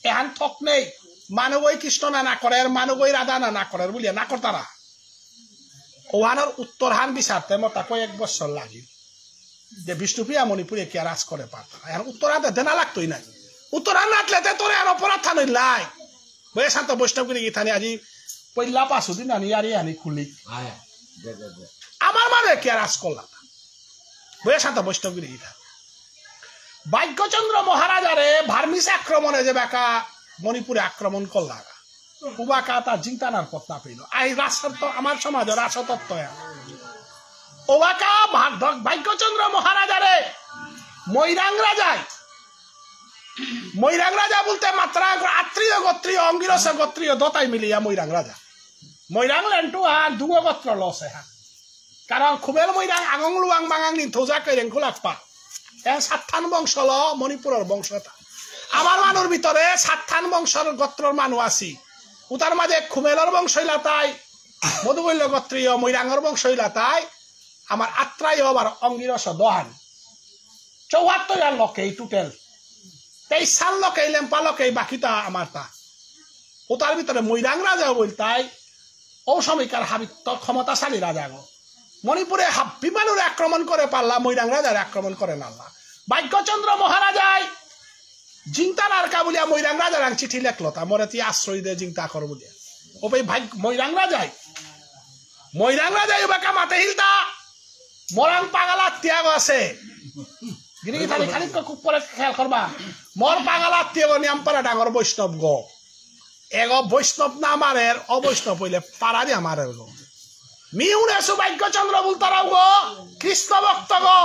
এহান থক নেই মানবই কৃষ্ণ না করে মানবই রাধা না করে বলিয়া না করতারা ওহানোর উত্তর হান বিচারতে মতা কয়েক বছর লাগিল যে বিষ্ণুপ্রিয়া মণিপুরে কে রাজ করে পারত এখন উত্তর হাতে দেনা লাগতোই নাই উত্তর হান নাটলে তোর আর অপরাধ থানি লাই বয়ে শান্ত বৈষ্ণবগিরি গীতানি আজি পইলা পাঁচু দিন আনি আরি আনি খুলি আমার মানে কে রাজ করলাম বয়ে শান্ত বৈষ্ণবগিরি গীতা ভাগ্যচন্দ্র মহারাজারে ভার্মিস আক্রমণে যে বেকা মণিপুরে আক্রমণ করলা উবাকা তার জিংতানার পথ না পেল আই রাষ্ট্র আমার সমাজ রাষ্ট্রতত্ত্ব ওবাকা ভাগ্যচন্দ্র মহারাজারে মৈরাং রাজা বলতে মাত্রা আত্রীয় গোত্রীয় অঙ্গিরস গোত্রীয় দতাই মিলিয়া মৈরাং রাজা মৈরাং লেন্টু আর দুগো গোত্র লসে হ্যাঁ কারণ খুবেল মৈরাং আগং লুয়াং বাঙাং নি থোজা কেরেং খোলাক পা সাতথান বংশ ল মণিপুরের বংশ আমার মানুষ ভিতরে সাতথান বংশের গোত্রর মানুষ আছি উতার মাঝে খুমেলর বংশ হইলা তাই মধুবৈল্য গোত্রীয় মৈরাঙর বংশ হইলা তাই আমার আত্রায় আবার অঙ্গিরস দহান 74 লোকে টোটাল 23 লোকে লেম্পা লোকে বাকিটা আমার তা উতার ভিতরে মৈরাং রাজা বল তাই ঔসমিকার হাবিত্য ক্ষমতাশালী রাজা গো মণিপুরে হাব্বি মানুষ আক্রমণ করে পারলা মৈরাং রাজার আক্রমণ করে নাল্লা ভাগ্যচন্দ্র মহারাজায় জিংতানার কা বলিয়া মৈরাং রাজার চিঠি লেখলো তা মরে তুই আশ্রয় দে জিংতা কর বলিয়া ও ভাই মৈরাং রাজাই বাকা মাতে হিলতা মরাং পাগালা ত্যাগ আছে গিরি খালি খালি খুব পরে খেয়াল করবা মর পাগালা ত্যাগ নিয়ম পারা ডাঙর বৈষ্ণব গো এগ বৈষ্ণব না মারের অবৈষ্ণব হইলে পারা দিয়ে মারের গো মিউনে সৌভাগ্যচন্দ্র বলতারাও গো কৃষ্ণ ভক্ত গো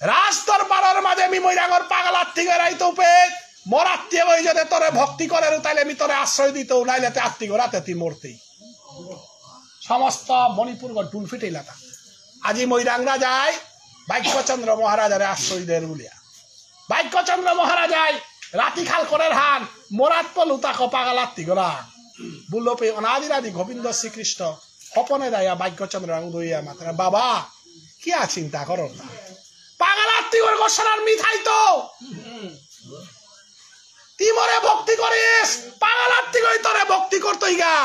রাজ দরবারের মাঝে আমি মইরাঙ্গর পাগলার থেকে রাইতো পে মরাত্মীয় হয়ে যদি তোরে ভক্তি করে তাইলে আমি তোরে আশ্রয় দিত নাইলে আত্মীয় রাতে তুই মরতেই সমস্ত মণিপুর ডুল ফিটেই লাতা আজি মইরাংরা যায় ভাগ্যচন্দ্র মহারাজারে আশ্রয় দেয় বলিয়া ভাগ্যচন্দ্র মহারাজায় রাতি খাল করে হান মরাত পলু তাকে পাগলার তিগরা বললো পে অনাদিরাদি গোবিন্দ শ্রীকৃষ্ণ সপনে দায়া ভাগ্যচন্দ্র দইয়া মাত্রা বাবা কি চিন্তা করো না পাগলার তিগর গোসনার মিঠাই তো তুই মরে ভক্তি করিস পাগলার তিগই তোরে ভক্তি করতই গা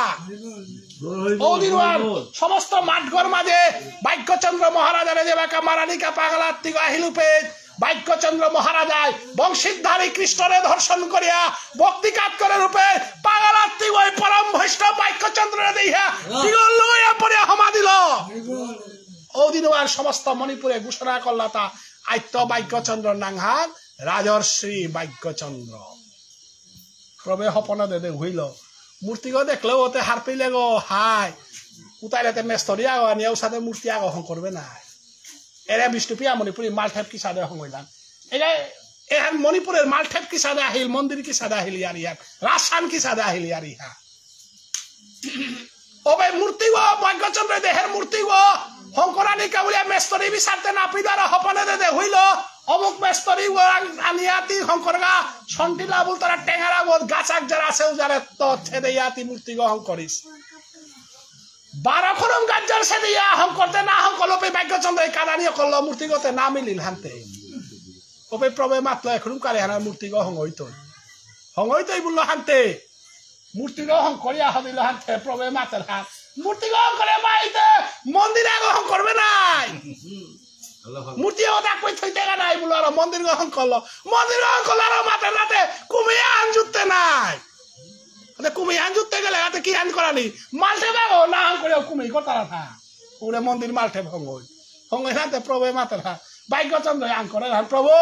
সমস্ত মাঠঘর মাঝে ভাগ্যচন্দ্র মহারাজারে যে বাঁকা মারানিকা পাগলার তিগ আহিলু পে ভাগ্যচন্দ্র মহারাজায় বংশীধারী কৃষ্ণরে ধর্ষণ করিয়া ভক্তিকাত করে রূপে পাগলার তিগ ওই পরম বৈষ্ণব ভাগ্যচন্দ্রে দেইয়া তিগল লইয়া পড়িয়া হমা দিল ওদিনবার সমস্ত মণিপুরে ঘোষণা করলা তা আইত্য ভাগ্যচন্দ্র নাংহান রাজর্ষি ভাগ্যচন্দ্র প্রবে হপনা দে হইল মূর্তি গো দেখলো ওতে হার পেলে গো হাই উতাইলে মেস্তরি আগো আনিয়াও সাথে মূর্তি আগো হং করবে না এরা বিষ্ণুপিয়া মণিপুরি মালঠেপ কি সাদে হইলাম এরা এখান মণিপুরের মালঠেপ কি সাদে আহিল মন্দির কি সাদে আহিল ইয়ার ইয়ার রাজস্থান কি সাদে আহিল ইয়ার ইহা ও ভাই মূর্তি গো ভাগ্যচন্দ্র দেহের মূর্তি গো হংকরানি কাউলিয়া মেস্তরি বিচারতে না পিদার হপনে দে হইল অমুক মেস্তরি আনিয়াতি হংকরগা সন্টিলা বল তারা টেঙ্গারা বল গাছাক যারা আছে যারা তো ছেদে ইয়াতি মূর্তি গো হং করিস 12 খরম গাজ্জার ছেদে ইয়া হং করতে না হং কলপে ভাগ্যচন্দ্র কাদানি করল মূর্তি গতে না মিলিল হানতে ওপে প্রবে মাত্র এখন কারে হানা মূর্তি গো হং হইতই বলল হানতে মূর্তি গো হং করিয়া হদিল হানতে প্রবে মাত্র হাত মূর্তি গো হং করে মাইতে মন্দিরে গো হং করবে নাই মূর্তি ওটা কই থইতে নাই বলল আর মন্দির গো হং করল মন্দির গো হং করল আর মাতে নাতে কুমিয়া আন জুতে নাই আরে কুমিয়া আন জুতে গেলে হাতে কি আন করানি মালতে বাগো না হং করে কুমি কতারা থা ওরে মন্দির মালতে হং হাতে প্রবে মাতে থা ভাগ্যচন্দ্র আন করে প্রভু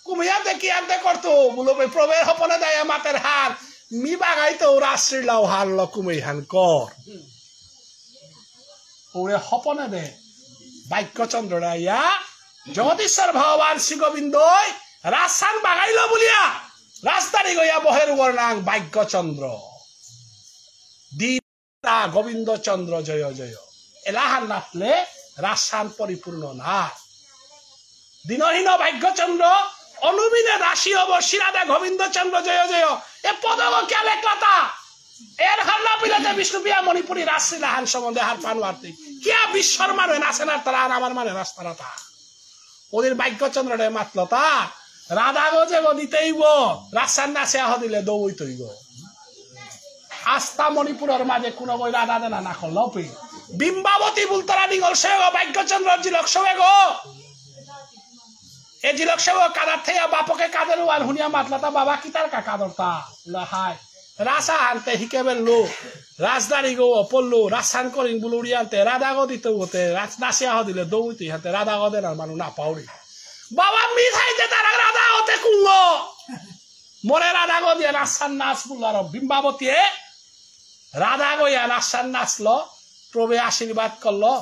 কুমিয়াতে কি আনতে করতো বলো প্রবের হপনে দেয় মাতের হার মি বাগাইতো রাশ্রীলাও হারল কুমি হান কর ওরে হপনে দে ভাগ্যচন্দ্র রাইয়া জগদীশ্বর ভগবান শ্রী গোবিন্দ রাজস্থান বাগাইল বলিয়া রাজধানী গইয়া বহের নাং ভাগ্যচন্দ্র দিতা গোবিন্দ চন্দ্র জয় জয় এলাহান নাথলে রাজস্থান পরিপূর্ণ না দিনহীন ভাগ্যচন্দ্র অনুবিনে রাশি হব শিরাদে গোবিন্দ চন্দ্র জয় জয় এ পদগ কে লেখলাতা এর হাল্লা পিলাতে বিষ্ণুপিয়া মণিপুরি রাশি লাহান সম্বন্ধে হার পানওয়ার্তি কিয়া বিশ্বর মানে নাচে না তারা আমার মানে রাস্তারা তা ওদের ভাগ্যচন্দ্র রে মাতলতা রাধা গো যে গো দিতেইব রাস্তার নাচে আহ দিলে দৌড়ইতই গো আস্থা মণিপুরের মাঝে কোন বই রাধা দেনা না করল পি বিম্বাবতী বুলতারা নিগল সে গো ভাগ্যচন্দ্র জিলক সবে গো এ জিলক সে গো কাদার থেকে বাপকে কাদের ওয়ান হুনিয়া মাতলতা বাবা কি তার কাকাদরতা হাই রাসা আনতে হিকেবেল লো রাজধানী গো পড়লো রাসান করিং বুলুড়ি আনতে রাধা গো দিতে হতে নাচে আহ দিলে দৌড়ইতে হাতে রাধা গো দেনার মানুষ না পাউরি বাবা মিঠাইতে তারা রাধা হতে কুঙ্গ মরে রাধা গো দিয়ে নাচান নাচ বললো আর বিম্বাবতী রাধা গইয়া নাচান নাচলো প্রভে আশীর্বাদ করলো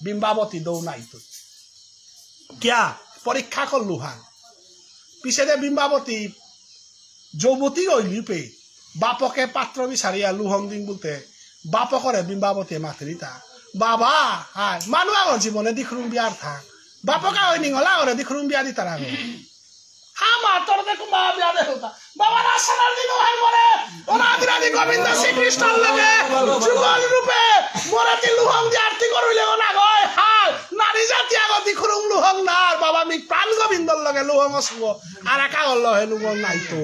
বিম্বাবতী দৌ নাই তো কিয়া পরীক্ষা করলু হান পিছে যে বিম্বাবতী যৌবতী গইলি পে বাপকে পাত্র বিচারিয়া লুহং দিন বলতে বাপকরে বিম্বাবতী মাতৃতা বাবা হায় মানুষ আগর জীবনে দিখরুম বিয়ার থাক বাপকা ওই নিঙলা ওরে দিখরুম বিয়া দিতার আগে হামা তোর দেখো মা বিয়া দে হতা বাবা রাসানার দিন হাই মরে অনাদিরাদি গোবিন্দ শ্রীকৃষ্ণর লগে যুগল রূপে মরেতি লুহং দি আরতি করইলে না গয় হাল নারী জাতি আগর দিখরুম লুহং নার বাবা মি প্রাণ গোবিন্দর লগে লুহং অসুগ আর একা গল হে লুহং নাই তো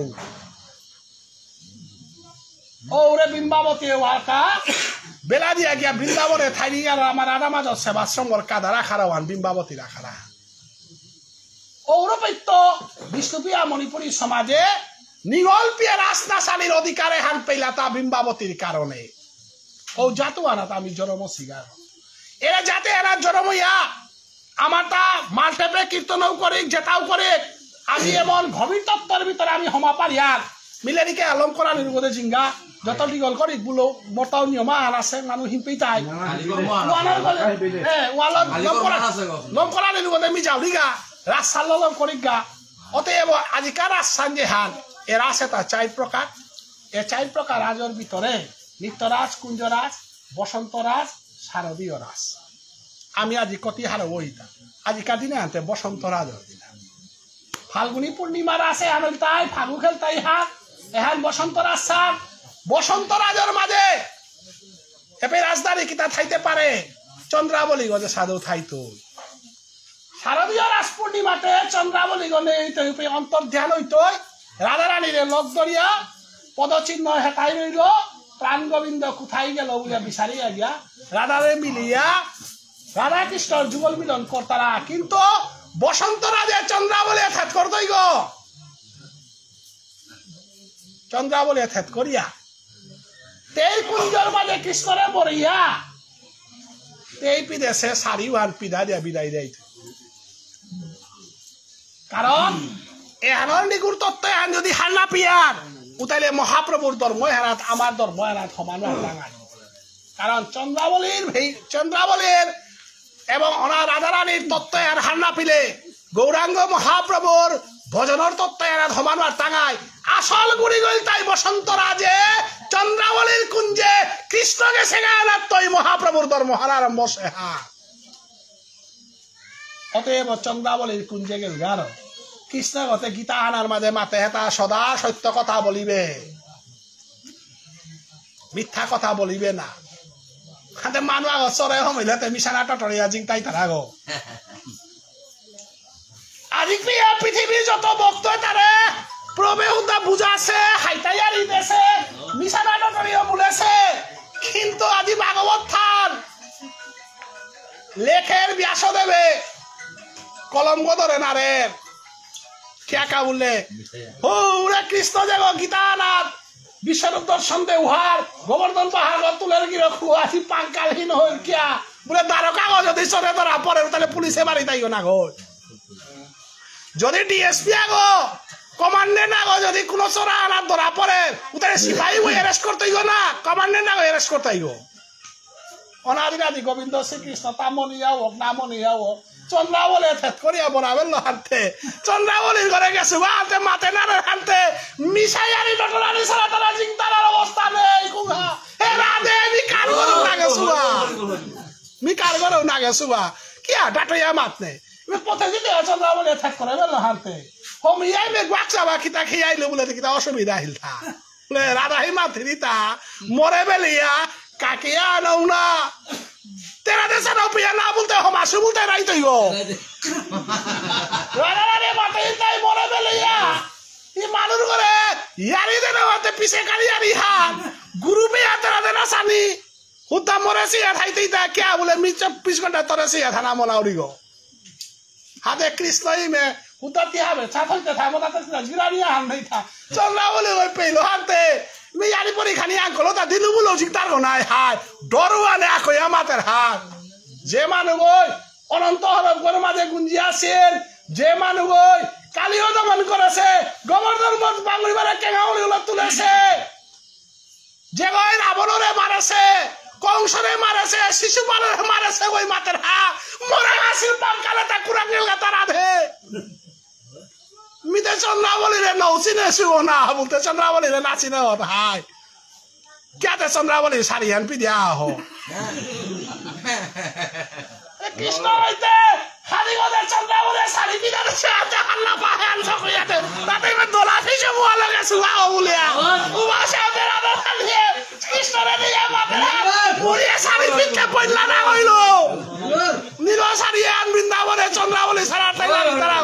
ওরে বিম্বাবতী ওয়াকা বেলা দিয়া গিয়া বৃন্দাবনে থাইনি আর আমার রাধা মাধব সেবাশ্রমর কাদা রাখারাওয়ান বিম্বাবতী রাখারা ঔরপৈত্য বিষ্ণুপিয়া মণিপুরী সমাজে নিগলপিয়া রাস্তাশালীর অধিকারে হান পেলা তা বিম্বাবতীর কারণে ও জাতু আনাত আমি জন্ম শিগার এরা যাতে এরা জন্মইয়া আমারটা মালটেপে কীর্তনও করে যেটাও করে আমি এমন গভীর তত্ত্বের ভিতরে আমি হমা পারি আর মিলেনিকে আলম করা নির্গদে জিঙ্গা যত দীঘল করি বুলো মতাও নিয়মা আর আছে মানুষ হিম্পি তাই লম করা নির্গদে মি যাও দিগা রাজসার ললম করিগা অতএব আজিকার রাজসান যে হান এ রাজ এটা 4 প্রকার এ 4 প্রকার রাজর ভিতরে নিত্যরাজ কুঞ্জরাজ বসন্তরাজ শারদীয় রাজ আমি আজি কতি হার ওইটা আজিকার দিনে আনতে বসন্তরাজর দিন ফাল্গুনী পূর্ণিমার আছে আনল তাই ফাগু খেলতাই হাত এহান বসন্তরাজ সার বসন্তরাজর মাঝে এপে রাজধানী কিতা থাইতে পারে চন্দ্রাবলী গজে সাধু থাইতো শারদীয় রাজ পূর্ণিমাতে চন্দ্রাবলী গনে অন্তর ধ্যান হইতো রাধারানীর লগ দরিয়া পদচিহ্ন হেঁটাই রইল প্রাণ গোবিন্দ কোথায় গেল বলিয়া বিচারিয়া গিয়া রাধারে মিলিয়া রাধা কৃষ্ণর যুগল মিলন করতারা কিন্তু বসন্তরাজে চন্দ্রাবলী থেত করতই গো চন্দ্রাবলী থেত করিয়া তেই কুঞ্জর মাঝে কৃষ্ণরে বরিয়া তেই বিদেশে সারি ওয়ান পিদা দিয়া বিদায় দেয় কারণ এহানোর নিগুর তত্ত্ব এহান যদি হার না পিয়ার উতাইলে মহাপ্রভুর ধর্ম হেরাত আমার ধর্ম হেরাত সমান ডাঙায় কারণ চন্দ্রাবলীর এবং অনা রাধারানীর তত্ত্ব আর হার না পিলে গৌরাঙ্গ মহাপ্রভুর ভজনের তত্ত্ব এরাত সমান টাঙায় আসল গুড়ি গল তাই বসন্তরাজে চন্দ্রাবলীর কুঞ্জে কৃষ্ণকে সেগায় তৈ মহাপ্রভুর ধর্ম হারারম্ভ সেহা অতএব চন্দ্রাবলীর কুঞ্জে গেল গার কৃষ্ণ গতে গীতা আনার মাঝে মাতে হেতা সদা সত্য কথা বলিবে মিথ্যা কথা বলিবে না হাতে মানুষ আগরে হমিলতে মিশানা টটরিয়া জিং তাই তারা গো আজিক পৃথিবীর যত ভক্ত তারে প্রবে হুদা বুঝাছে হাইতাইয়ারি দেশে মিশানা টটরিয়া বলেছে কিন্তু আজি ভাগবত থান লেখের ব্যাসদেবে কলম ধরে না রে খ্যাকা বললে ওরে কৃষ্ণ দেব গীতানাথ বিশ্বরূপ দর্শন দে উহার গোবর্ধন পাহাড় তুলের গিরো খুয়াছি পাঙ্কালহীন হইল কিয়া বলে দ্বারো কাগজ যদি চলে ধরা পরে তাহলে পুলিশে মারি তাইও না গো যদি ডিএসপি আগো কমান্ডেন্ট আগো যদি কোনো চোরা আনার ধরা পড়ে তাহলে সিপাহী বই অ্যারেস্ট করতেই গো না কমান্ডেন্ট আগো অ্যারেস্ট করতেই গো অনাদিরাদি গোবিন্দ শ্রীকৃষ্ণ তামনিয়াও হোক নামনিয়াও হোক চন্দ্রাবলী থেত করিয়া বরাবেন হাতে চন্দ্রাবলীর ঘরে গেছে হাতে মাতে না হাতে মিশাইয়ারি ডটরানি ছাড়া তারা চিন্তার অবস্থা নেই কুহা হে রাধে মি কার ঘরে না গেছুবা মি কার ঘরে না গেছুবা কি ডাটইয়া মাত নেই পথে যেতে চন্দ্রাবলী থেত করে বেল হাতে হমিয়াই মে বাচ্চাবা কিতা খেয়াইলে বলে কিতা অসুবিধা হিলতা বলে রাধাহি মাথিরিতা মরে বেলিয়া কাকিয়া নও না তেরা দেশে নাও পিয়া না বলতে হমাসু বলতে রাই তৈ গো রাধারানী মাতে তাই মরে বেলিয়া ই মানুর করে ইয়ারি দেনা হতে পিছে কালি ইয়ারি হাত গুরু পিয়া তেরা দেনা সানি হুতা মরেছি থাইতেই তা কিয়া বলে মিচ 20 ঘন্টা তরেছি থানা মনাউরি গো হাতে কৃষ্ণই মে হুতা তিয়াবে ছাথইতে থামো না জিরানিয়া হান নাই থা চন্দ্রাবলী ওই পেইলো হাতে মি ইয়ারি পরি খানি আঙ্কলো তা দিনু বলো জিতার গো নাই হাই ডরুয়ানে আকই আমাদের হাত যে মানুষ ওই অনন্ত হরফের মাঝে গুঞ্জি আছেন যে মানুষ ওই কালিও দমন করেছে গোবর্ধন বাঙুরিবারে কেঙাউলি গুলো তুলেছে যে ওই রাবণরে মারেছে কংসরে মারেছে শিশুপালরে মারেছে ওই মাতের হাত মরে আসিল পাঙ্কালে তা কুরাঙ্গেল গাতা রাধে মিতে চন্দ্রাবলীরে নৌচিনে শুভ না বলতে চন্দ্রাবলীরে নাচিনে হত হাই কেতে চন্দ্রাবলী শাড়ি হান পিদিয়া আহ কৃষ্ণ হইতে হারি গদে চন্দ্রাবলী শাড়ি পিদা দেছে আতে হাল্লা পাহে আনছ কইয়াতে তাতে মে দোলা ফিসে বুয়া লাগে সুয়া বলিয়া উবা সাথে রাধা দিয়ে কৃষ্ণরে দিয়ে মাতে মুড়িয়ে শাড়ি পিতে পইলা না হইলো নীল শাড়ি আন বৃন্দাবনে চন্দ্রাবলী সারা তাই তারা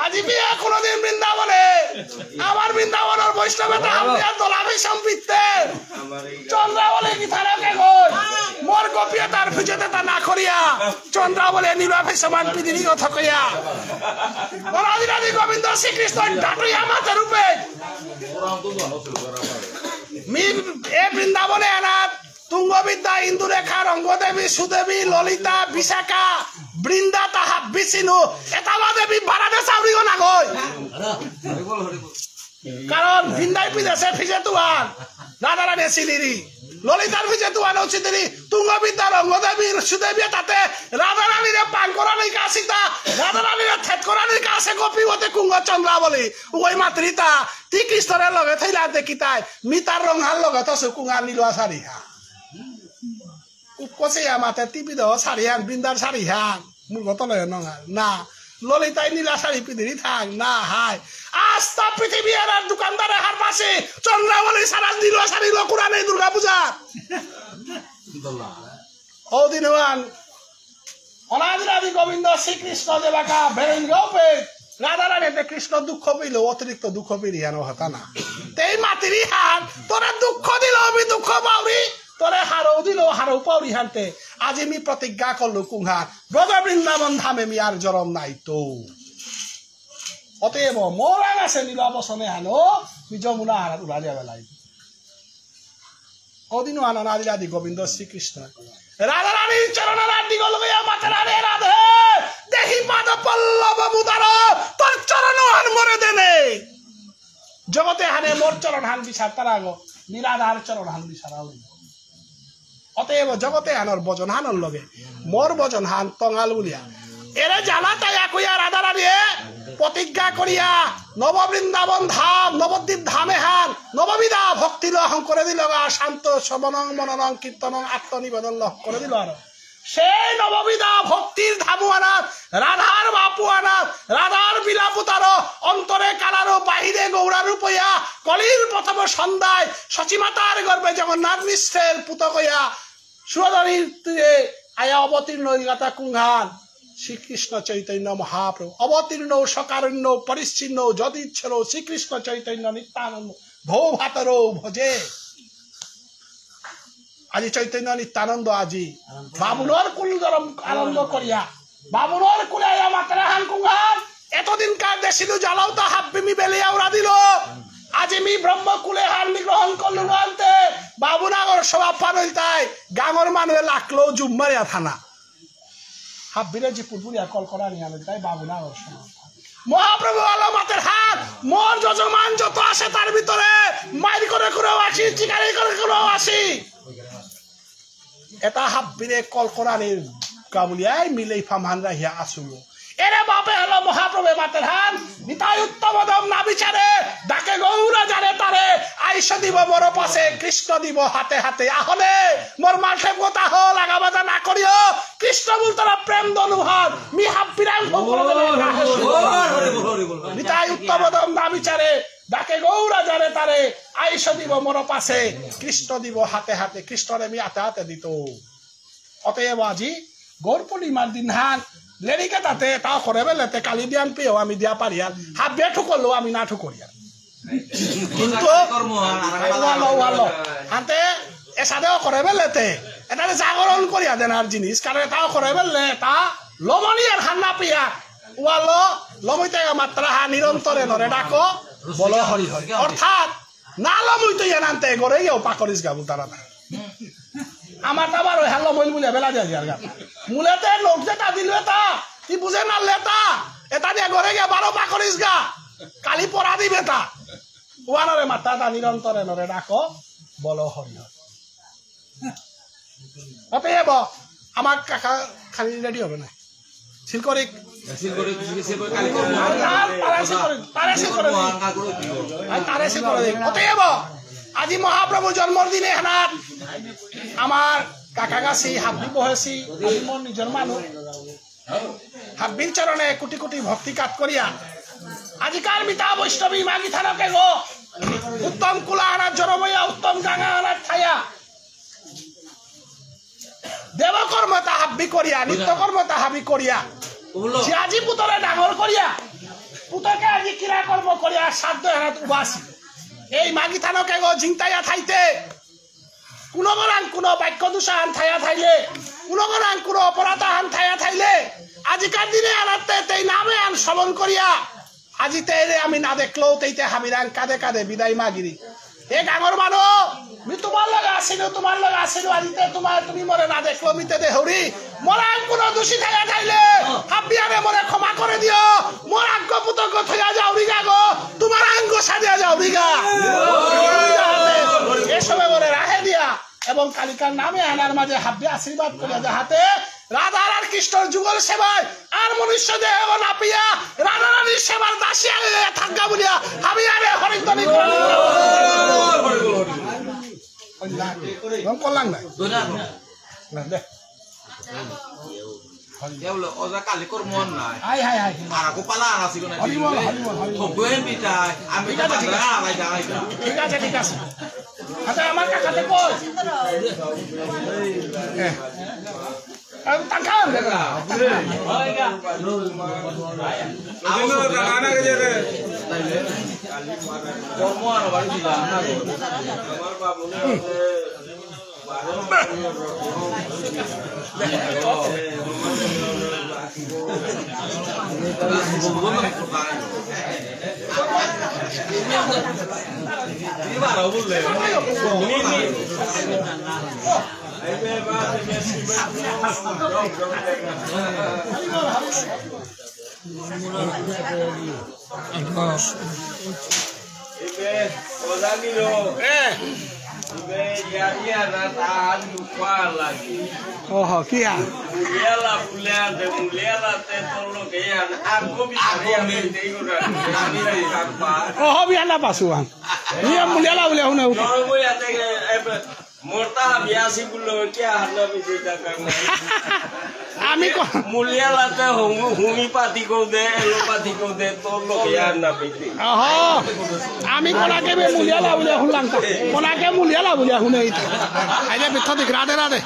আজি বিয়া কোনদিন বৃন্দাবনে আমার বৃন্দাবনের বৈষ্ণবেটা আমরা দোলাভি সম্পিতে চন্দ্রাবলী কি থানাকে কই মোর গোপিয়া তার ফুজেতে তা না করিয়া চন্দ্রাবলী নীলাভি সমান পিদিনি কথা কইয়া রাধি গোবিন্দ শ্রীকৃষ্ণ ডাটুইয়া মাতা রূপে মি এ বৃন্দাবনে আনাত তুঙ্গবিদ্যা ইন্দুরেখা রঙ্গদেবী সুদেবী ললিতা বিশাখা বৃন্দা তাহা বিচিনু এটা দেবী ভাড়াতে চাউরিও না গই কারণ ভিন্দাই পিদেছে ফিজে তুয়ার রাধারানী সিলিরি ললিতার ভিজে তুয়ানো চিদিনি তুঙ্গবিদ্যা রঙ্গদেবী সুদেবী তাতে রাধারানীরে পান করানি কাশিতা রাধারানীরে থেত করানি কাছে গোপীবতী কুঙ্গ চন্দ্রাবলী ওই মাতৃতা তি কৃষ্ণের লগে থইলা দেখিতাই মিতার রংহার লগে তসু কুঙ্গা নীলুয়া সারিহা উপকসিয়া মাতে টিপি দেহ সারিহান বৃন্দার সারিহান মূর্খ তলে নঙা না ললিতাই নীলা শাড়ি পিঁধি থাক না হাই আস্তা পৃথিবী আর দোকানদারে হার পাশে চন্দ্রাবলী সারা নীলা শাড়ি লকুরা নেই দুর্গা পূজা ও দিনওয়ান অনাদিরাদি গোবিন্দ শ্রীকৃষ্ণ দেবাকা বেরেন্দ্র রাধারানীতে কৃষ্ণ দুঃখ পেল অতিরিক্ত দুঃখ পেরিয়ানো হতা না তেই মাতিরি হান তোরা দুঃখ দিল আমি দুঃখ পাওরি তোরে হারও দিল হারও পাওরি হানতে আজি মি প্রতিজ্ঞা করলো কুংহার ব্রজ বৃন্দাবন ধামে মি আর জরম নাই তো অতএব মোরাং আছে নীল অবসনে হানো মি যমুনা হারাত উড়া দিয়া বেলাই অদিন আনাদি আদি গোবিন্দ শ্রীকৃষ্ণ রাধারানীর চরণের আদি গলগিয়া মাতা রাধে রাধে দেহি পাদ পল্লব মুদার তোর চরণ হান মরে দেনে জগতে হানে মোর চরণ হান বিচার তারা গো নিরাধার চরণ হান বিচার অতএব জগতে হানর বজন হানর লগে মোর বজন হান তঙাল বলিয়া এরে জানা তাই কইয়া রাধারানী প্রতিজ্ঞা করিয়া নববৃন্দাবন ধাম নবদ্বীপ ধামে হান নববিধা ভক্তি লহং করে দিল শান্ত শবনং মননং কীর্তনং আত্মনিবেদন লহ করে দিল আর সেই নববিধা ভক্তির ধামু আনাত রাধার বাপু আনাত রাধার বিলাপুতার অন্তরে কালারো বাহিরে গৌরার রূপইয়া কলির প্রথম সন্ধ্যায় সচিমাতার গর্ভে জগন্নাথ মিশ্রের পুত কইয়া সুরধরীর তীরে আয়া অবতীর্ণ গাতা কুংহান শ্রীকৃষ্ণ চৈতন্য মহাপ্রভু অবতীর্ণ সকারণ্য পরিচ্ছিন্ন যদিচ্ছর শ্রীকৃষ্ণ চৈতন্য নিত্যানন্দ ভৌ ভাতর ভজে আজি চৈতন্য নিত্যানন্দ আজি বাবুনর কুল গরম আনন্দ করিয়া বাবুনর কুলে মাতরাহান কুংহান এতদিন কার দেশিলু জ্বালাও তো হাব্বিমি বেলিয়া উড়া দিল আজি মি ব্রহ্মকুলে হান গ্রহণ করলু আনতে বাবুনাগর সভা পানইল তাই গাঙর মানুষে লাখলো জুম্মারিয়া থানা হাব্বিরে যে পুরপুরিয়া কলকরা নিয়ে আনে তাই বাবুনাগর সভা মহাপ্রভু আলো মাতের হাত মোর যজমান যত আসে তার ভিতরে মাইর করে করেও আসি চিকারি করে করেও আসি এটা হাব্বিরে কলকরানির কাবুলিয়ায় মিলেই ফামহান রাহিয়া আসুলো এরে বাপে হলো মহাপ্রভু মাতের হান নিতাই উত্তম দম না বিচারে ডাকে গৌরা জানে তারে আইস দিব মোর পাশে কৃষ্ণ দিব হাতে হাতে আহলে মোর মাঠে কথা হল লাগা বাজা না করিও কৃষ্ণ বল তারা প্রেম দনুহার মি হাব্বিরাম নিতাই উত্তম দম না বিচারে ডাকে গৌরা জানে তারে আইস দিব মোর পাশে কৃষ্ণ দিব হাতে হাতে কৃষ্ণরে মি হাতে হাতে দিত অতএব আজি গৌর পূর্ণিমার দিন হান লেরিকে তাতে তাও করে বেলেতে কালি দিয়ান পেয়েও আমি দিয়া পারি আর হাবিয়া ঠুকরলো আমি না ঠুকরিয়া কিন্তু আনতে এসাদেও করে বেলেতে এটা জাগরণ করিয়া দেন আর জিনিস কারণ তাও করে বেললে তা লমনি আর হান্না পিয়া ওয়ালো লমইতে মাত্রা হা নিরন্তরে নরে ডাকো বলো হরি হরি অর্থাৎ না লমইতে আনতে গড়ে গিয়েও পাকরিস গাবু তারা না আমার আবার ওই হাল্লা মইল বুঝে বেলা যায় আর মূলেতে লোক যেটা দিলে তা কি বুঝে না লেতা এটা দিয়ে ঘরে গিয়ে 12 পা করিস গা কালি পড়া দিবে তা ওয়ানরে মাতা তা নিরন্তরে নরে ডাকো বলো হরি হরি অতএব আমার কাকা খালি রেডি হবে না সিলকরিক অতএব আজি মহাপ্রভু জন্মদিনে হেনাত আমার কাকা গাছি হাব্বি বহেছি মোর নিজের মানুষ হাব্বির চরণে কোটি কোটি ভক্তি কাট করিয়া আজিকার মিতা বৈষ্ণবী মাগি থানকে গো উত্তম কুলা আনার জরমইয়া উত্তম গাঙা আনার থাইয়া দেবকর্মতা হাব্বি করিয়া নিত্যকর্মতা হাবি করিয়া যে আজি পুতরে ডাঙর করিয়া পুতকে আজি ক্রিয়া কর্ম করিয়া সাধ্য হেনাত উবাসী এই মাগি থানকে গো জিংতাইয়া থাইতে কোনো গরাং কোনো বাক্য দোষাহান থাইয়া থাইলে কোনো গরাং কোনো অপরাধাহান থাইয়া থাইলে আজিকার দিনে আনাতে তেই নামে আন শ্রবণ করিয়া আজি তেরে আমি না দেখলেও তেইতে হাবিরাং কাঁদে কাঁদে বিদায় মাগিরি এ ডাঙর মানুষ মি তোমার লগে আসিল আজিতে তোমার তুমি মরে না দেখলো মিতে দে হরি মরাং কোনো দোষী থাইয়া থাইলে হাবিয়ারে মরে ক্ষমা করে দিও মোর আজ্ঞ পুতজ্ঞ থইয়া যাও রিগা গো তোমার আঙ্গ সাজিয়া যাও রিগা এসবে মরে রাহে দিয়া এবং কালিকার নামে আনার মাঝে হাতে আশীর্বাদ করে যাহাতে রাধার আর কৃষ্ণর যুগল সেবায় আর মনুষ্য দেহ নাপিয়া রাধা রানীর সেবার দাসিয়া থাকা বলিয়া আমি আরে হরিদ্বারি করলাম নাই Oza kali kormon lah. High high high Aku pala nasi kau nanti. Gue minta, ambil dapat berapa jangan itu. ঠিক আছে ঠিক আছে আচ্ছা আমার কাকাতে কই তাকান Aku anak aja deh. Kormon baru bilang. Oh, kia. Oh, biar apa suang? Dia mulia lah boleh huna. Morta biasa belum kia harga bisa karena. Ami ko. Mulia lah teh hungi pati kau deh tolong ya nabi. Oh, ami ko lagi be mulia lah boleh hulang ta. Ko lagi mulia lah boleh huna itu. Aja betul di grade rade.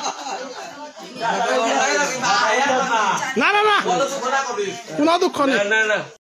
Na. Kuna dukho ni. Na.